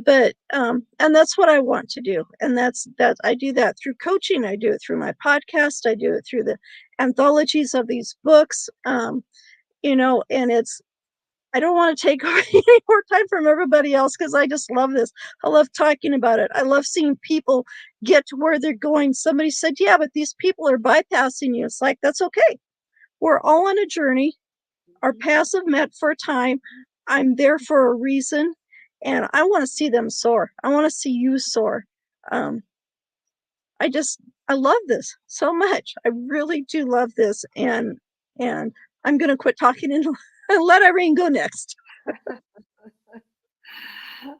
but and that's what I want to do. And that's I do that through coaching. I do it through my podcast. I do it through the anthologies of these books. And I don't want to take any more time from everybody else, because I just love this. I love talking about it. I love seeing people get to where they're going. Somebody said, yeah, but these people are bypassing you. It's like, that's okay. We're all on a journey. Our paths have met for a time. I'm there for a reason, and I want to see them soar. I want to see you soar. I love this so much. I really do love this, and I'm going to quit talking and let Irene go next.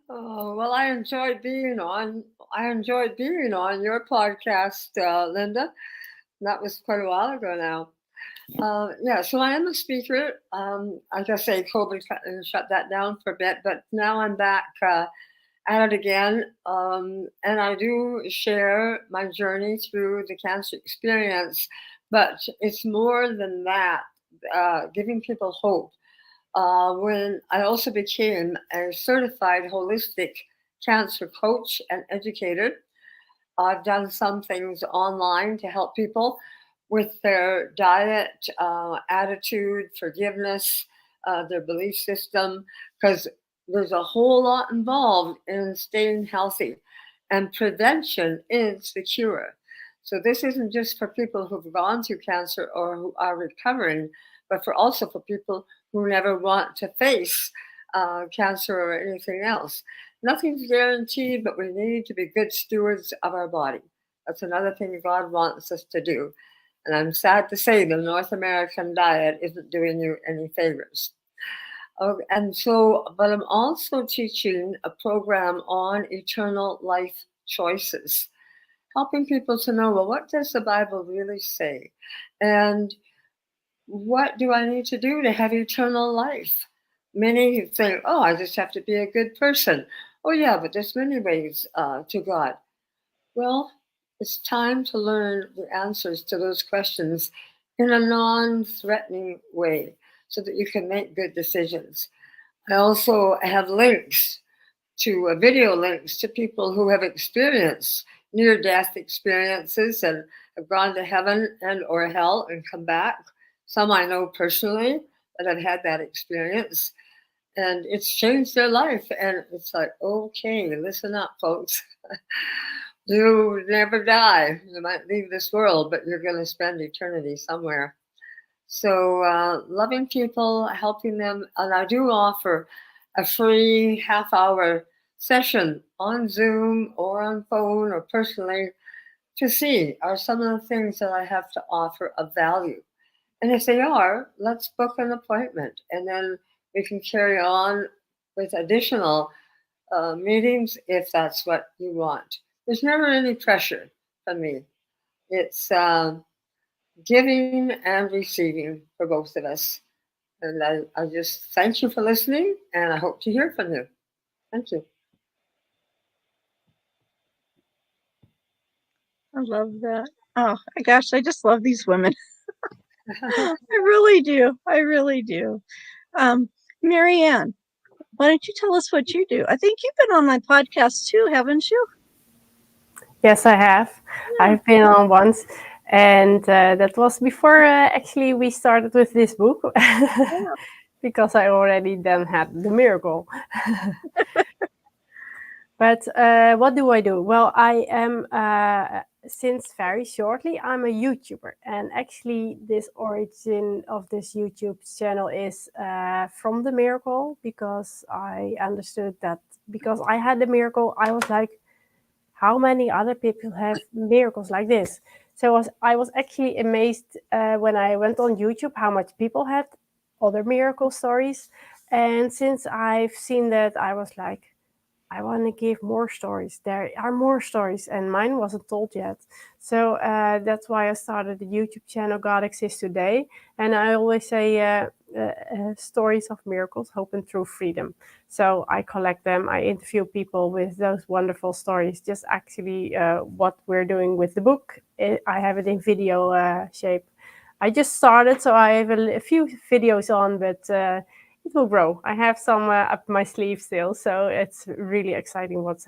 Oh, well, I enjoyed being on your podcast, Linda. That was quite a while ago now. Yeah, so I am a speaker. I guess say COVID shut that down for a bit, but now I'm back at it again. And I do share my journey through the cancer experience, but it's more than that, giving people hope. When I also became a certified holistic cancer coach and educator, I've done some things online to help people with their diet, attitude, forgiveness, their belief system, because there's a whole lot involved in staying healthy. And prevention is the cure. So this isn't just for people who've gone through cancer or who are recovering, but also for people who never want to face cancer or anything else. Nothing's guaranteed, but we need to be good stewards of our body. That's another thing God wants us to do. And I'm sad to say the North American diet isn't doing you any favors. But I'm also teaching a program on eternal life choices, helping people to know, well, what does the Bible really say? And what do I need to do to have eternal life? Many think, oh, I just have to be a good person, Oh, yeah, but there's many ways to God. Well, it's time to learn the answers to those questions in a non-threatening way so that you can make good decisions. I also have links to video links to people who have experienced near-death experiences and have gone to heaven and or hell and come back. Some I know personally that have had that experience, and it's changed their life. And it's like, okay, listen up, folks. You never die. You might leave this world, but you're going to spend eternity somewhere. So loving people, helping them, and I do offer a free half-hour session on Zoom or on phone or personally to see, are some of the things that I have to offer of value? And if they are, let's book an appointment, and then we can carry on with additional meetings if that's what you want. There's never any pressure from me. It's giving and receiving for both of us. And I just thank you for listening, and I hope to hear from you. Thank you. I love that. Oh my gosh, I just love these women. I really do. I really do. Marianne, why don't you tell us what you do? I think you've been on my podcast too, haven't you? Yes, I have. Yeah. I've been on once, and that was before actually we started with this book, because I already then had the miracle. But what do I do? Well, I am, since very shortly, I'm a YouTuber. And actually, this origin of this YouTube channel is from the miracle, because I understood that because I had the miracle, I was like, how many other people have miracles like this? So I was actually amazed when I went on YouTube how much people had other miracle stories. And since I've seen that, I was like, I want to give more stories. There are more stories, and mine wasn't told yet. So that's why I started the YouTube channel God Exists Today. And I always say stories of miracles, hope and true freedom. So I collect them. I interview people with those wonderful stories. Just actually what we're doing with the book. I have it in video shape. I just started, so I have a few videos on, but it will grow. I have some up my sleeve still, so it's really exciting what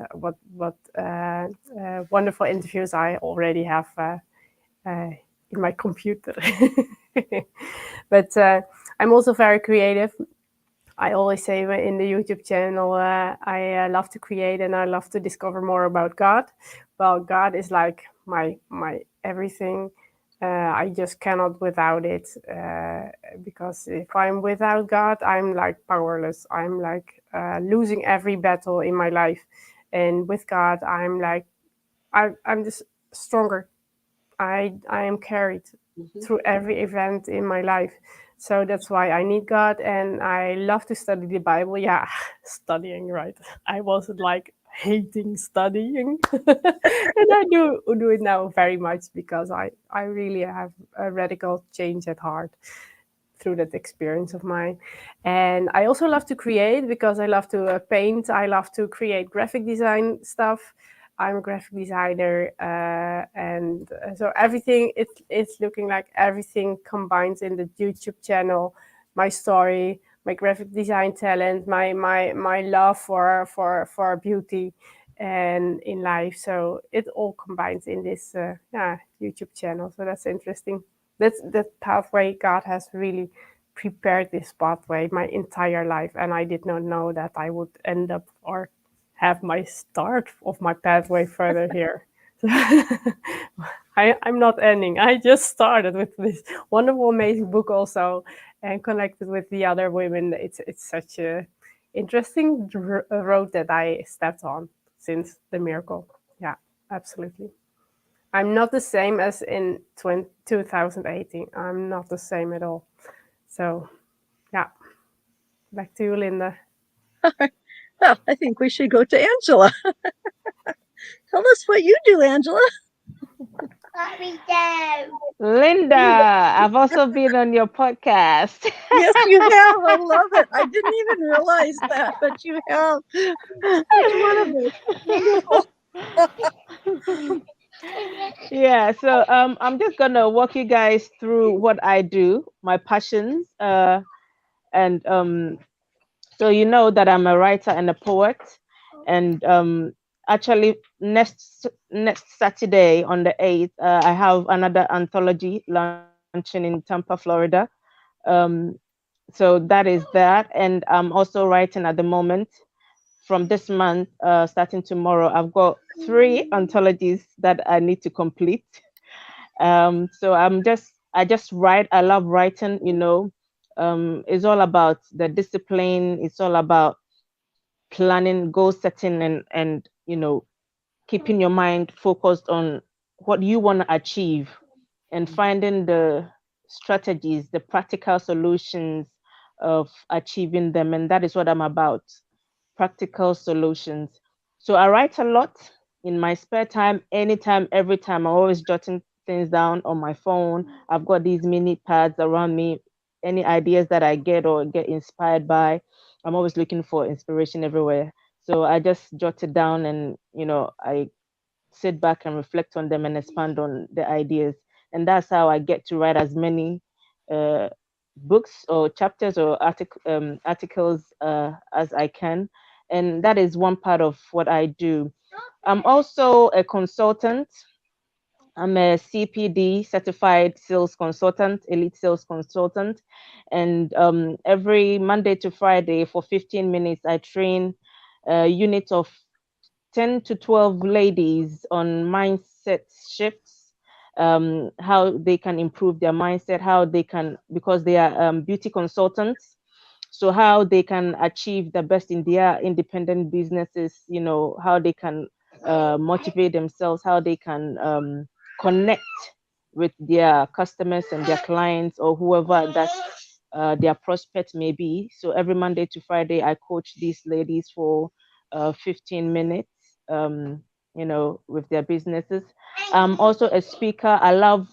wonderful interviews I already have in my computer. But I'm also very creative. I always say in the YouTube channel, I love to create and I love to discover more about God. Well, God is like my everything. I just cannot without it, because if I'm without God, I'm like powerless. I'm like losing every battle in my life. And with God, I'm like, I'm just stronger. I am carried through every event in my life. So that's why I need God, and I love to study the Bible. Yeah, studying, right? I wasn't like hating studying, and I do it now very much because I really have a radical change at heart through that experience of mine. And I also love to create because I love to paint. I love to create graphic design stuff. I'm a graphic designer, and so everything it's looking like everything combines in the YouTube channel. My story, my graphic design talent, my love for beauty and in life. So it all combines in this YouTube channel. So that's interesting. That's the pathway. God has really prepared this pathway my entire life, and I did not know that I would end up or have my start of my pathway further here. I'm not ending. I just started with this wonderful, amazing book also, and connected with the other women. It's such a interesting road that I stepped on since the miracle. Yeah, absolutely. I'm not the same as in 2018. I'm not the same at all. So, yeah. Back to you, Linda. Well, I think we should go to Angela. Tell us what you do, Angela. Linda, I've also been on your podcast. Yes, you have. I love it. I didn't even realize that, but you have. Each one of us. Wonderful. Yeah, so I'm just gonna walk you guys through what I do, my passions, and so you know that I'm a writer and a poet, and actually next Saturday on the 8th, I have another anthology launching in Tampa, Florida. Um, so that is that, and I'm also writing at the moment. From this month, starting tomorrow, I've got three anthologies that I need to complete. So I just write. I love writing. It's all about the discipline. It's all about planning, goal setting, and keeping your mind focused on what you want to achieve and finding the strategies, the practical solutions of achieving them. And that is what I'm about, practical solutions. So I write a lot in my spare time, anytime, every time. I'm always jotting things down on my phone. I've got these mini pads around me. Any ideas that I get or get inspired by, I'm always looking for inspiration everywhere. So I just jot it down, and I sit back and reflect on them and expand on the ideas. And that's how I get to write as many uh, books or chapters or articles as I can. And that is one part of what I do. I'm also a consultant. I'm a CPD, certified sales consultant, elite sales consultant. And every Monday to Friday for 15 minutes, I train a unit of 10 to 12 ladies on mindset shifts, how they can improve their mindset, how they can, because they are beauty consultants, so how they can achieve the best in their independent businesses, how they can motivate themselves, how they can connect with their customers and their clients or whoever that their prospect may be. So every Monday to Friday, I coach these ladies for 15 minutes, with their businesses. I'm also a speaker. I love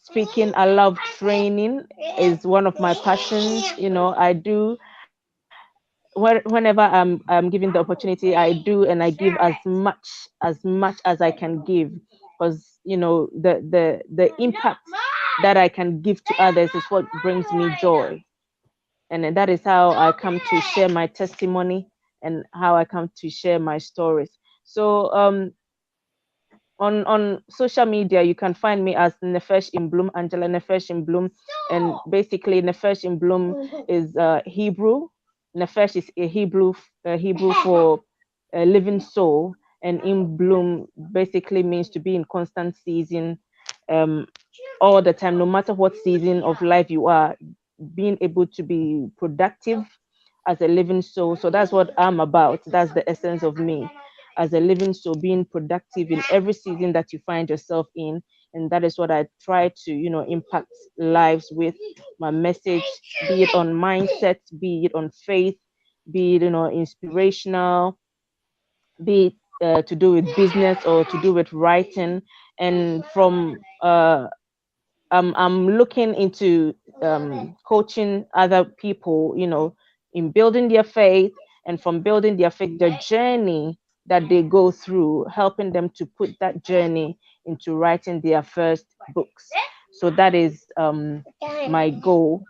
speaking. I love training is one of my passions. I do whenever I'm given the opportunity, I do, and I give as much as I can give, because the impact that I can give to others is what brings me joy. And then that is how I come to share my testimony and how I come to share my stories. So on social media, you can find me as Nefesh in Bloom, Angela Nefesh in Bloom. And basically Nefesh in Bloom is Hebrew. Nefesh is a Hebrew for a living soul, and in bloom basically means to be in constant season, um all the time, no matter what season of life you are, being able to be productive as a living soul. So that's what I'm about. That's the essence of me as a living soul, being productive in every season that you find yourself in. And that is what I try to, impact lives with my message, be it on mindset, be it on faith, be it, inspirational, be it to do with business or to do with writing. And from I'm looking into coaching other people, in building their faith, and from building their faith, the journey that they go through, helping them to put that journey into writing their first books. So that is my goal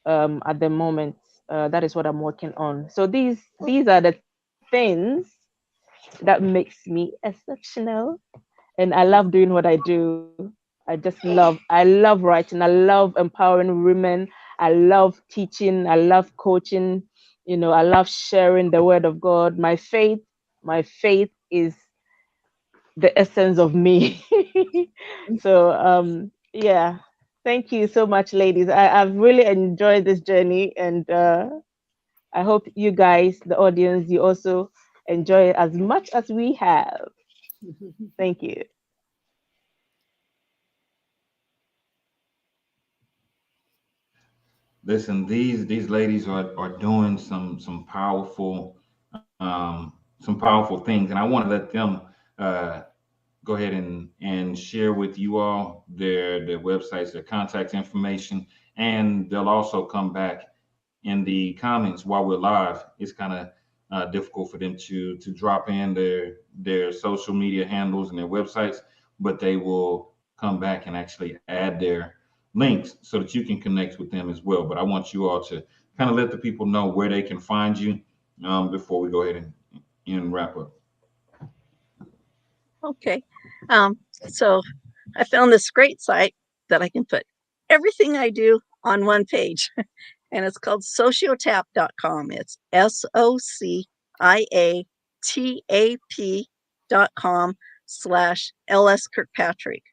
at the moment. That is what I'm working on. So these are the things that makes me exceptional, and I love doing what I do. I love writing. I love empowering women. I love teaching. I love coaching. I love sharing the word of God. My faith is the essence of me. So, yeah. Thank you so much, ladies. I've really enjoyed this journey, and I hope you guys, the audience, you also enjoy it as much as we have. Thank you. Listen, these ladies are doing some powerful things, and I want to let them uh, go ahead and share with you all their websites, their contact information, and they'll also come back in the comments while we're live. It's kind of difficult for them to drop in their social media handles and their websites, but they will come back and actually add their links so that you can connect with them as well. But I want you all to kind of let the people know where they can find you before we go ahead and wrap up. Okay. So I found this great site that I can put everything I do on one page, and it's called sociotap.com. It's sociiatap.com/LS Kirkpatrick.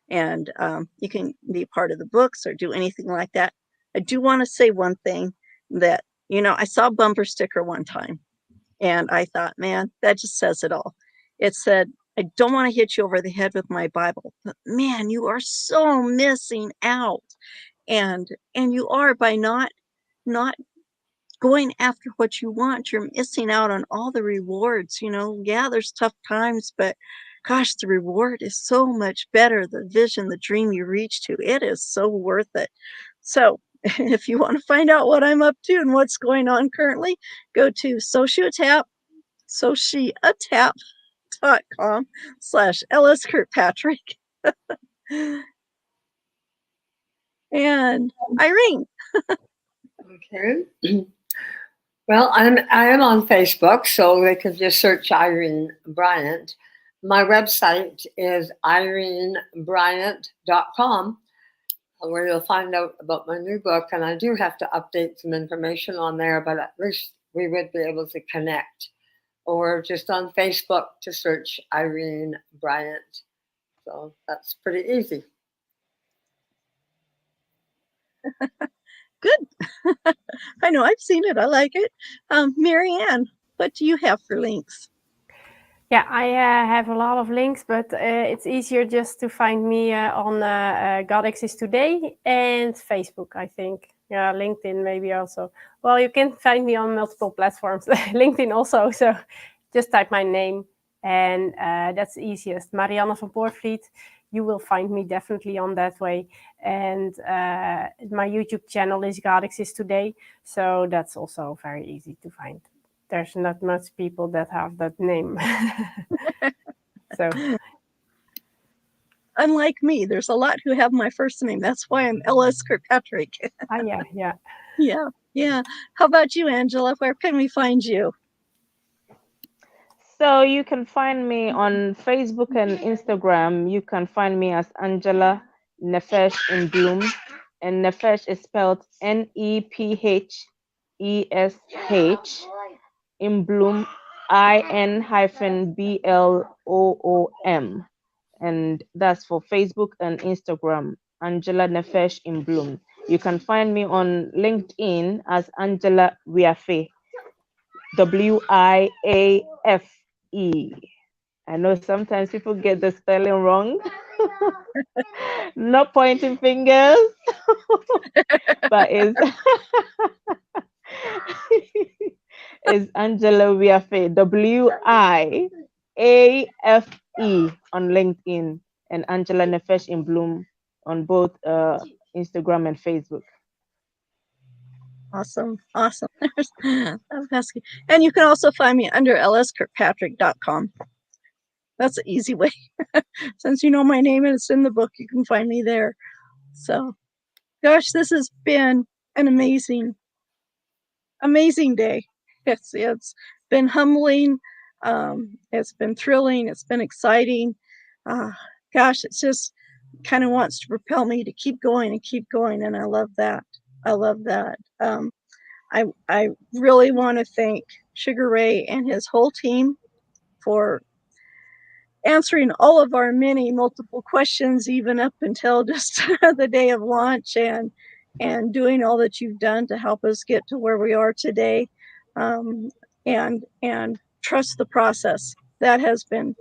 And you can be part of the books or do anything like that. I do want to say one thing that, I saw a bumper sticker one time and I thought, man, that just says it all. It said, I don't want to hit you over the head with my Bible, but man, you are so missing out. And you are by not going after what you want. You're missing out on all the rewards. Yeah, there's tough times, but gosh, the reward is so much better. The vision, the dream you reach to, it is so worth it. So if you want to find out what I'm up to and what's going on currently, go to sociotap.com/LS Kirkpatrick. And Irene. Okay. Well, I am on Facebook, so they can just search Irene Bryant. My website is irenebryant.com, where you'll find out about my new book. And I do have to update some information on there, but at least we would be able to connect. Or just on Facebook to search Irene Bryant. So that's pretty easy. Good. I know, I've seen it. I like it. Marianne, what do you have for links? Yeah, I have a lot of links, but it's easier just to find me on God Exists Today and Facebook, I think. Yeah, LinkedIn maybe also. Well, you can find me on multiple platforms, LinkedIn also. So just type my name, and that's easiest. Marianne van Poortvliet. You will find me definitely on that way. And my YouTube channel is God Exists Today. So that's also very easy to find. There's not much people that have that name. So, unlike me, there's a lot who have my first name. That's why I'm LS Kirkpatrick. Yeah. How about you, Angela? Where can we find you? So you can find me on Facebook and Instagram. You can find me as Angela Nefesh in Bloom. And Nefesh is spelled Nephesh in Bloom, IN-BLOOM. And that's for Facebook and Instagram, Angela Nefesh in Bloom. You can find me on LinkedIn as Angela Wiafe, WIAFE. I know sometimes people get the spelling wrong. Not pointing fingers, but is Angela Wiafe, WIAFE on LinkedIn, and Angela Nefesh in Bloom on both Instagram and Facebook. Awesome. And you can also find me under lskirkpatrick.com. That's an easy way. Since you know my name and it's in the book, you can find me there. So, gosh, this has been an amazing day. It's been humbling. It's been thrilling. It's been exciting. Gosh, it's just kind of wants to propel me to keep going. And I love that. I really want to thank Sugar Ray and his whole team for answering all of our many multiple questions, even up until just the day of launch, and doing all that you've done to help us get to where we are today. And trust the process. That has been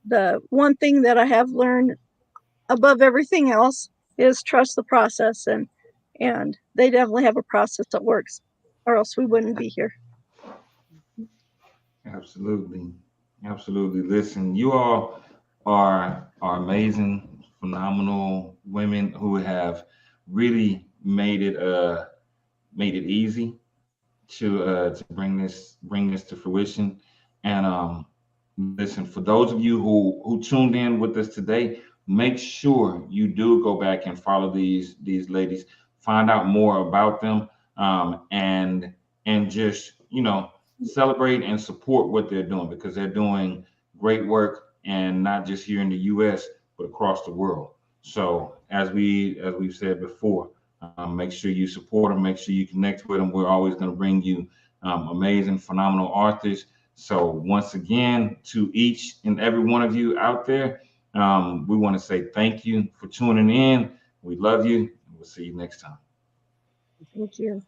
the one thing that I have learned above everything else, is trust the process. And they definitely have a process that works, or else we wouldn't be here. Absolutely. Listen, you all, are amazing, phenomenal women who have really made it easy to bring this to fruition. And listen, for those of you who tuned in with us today, make sure you do go back and follow these ladies, find out more about them, and just celebrate and support what they're doing, because they're doing great work, and not just here in the U.S. but across the world. So as we've said before, make sure you support them, make sure you connect with them. We're always going to bring you amazing, phenomenal authors. So once again, to each and every one of you out there, we want to say thank you for tuning in. We love you. We'll see you next time. Thank you.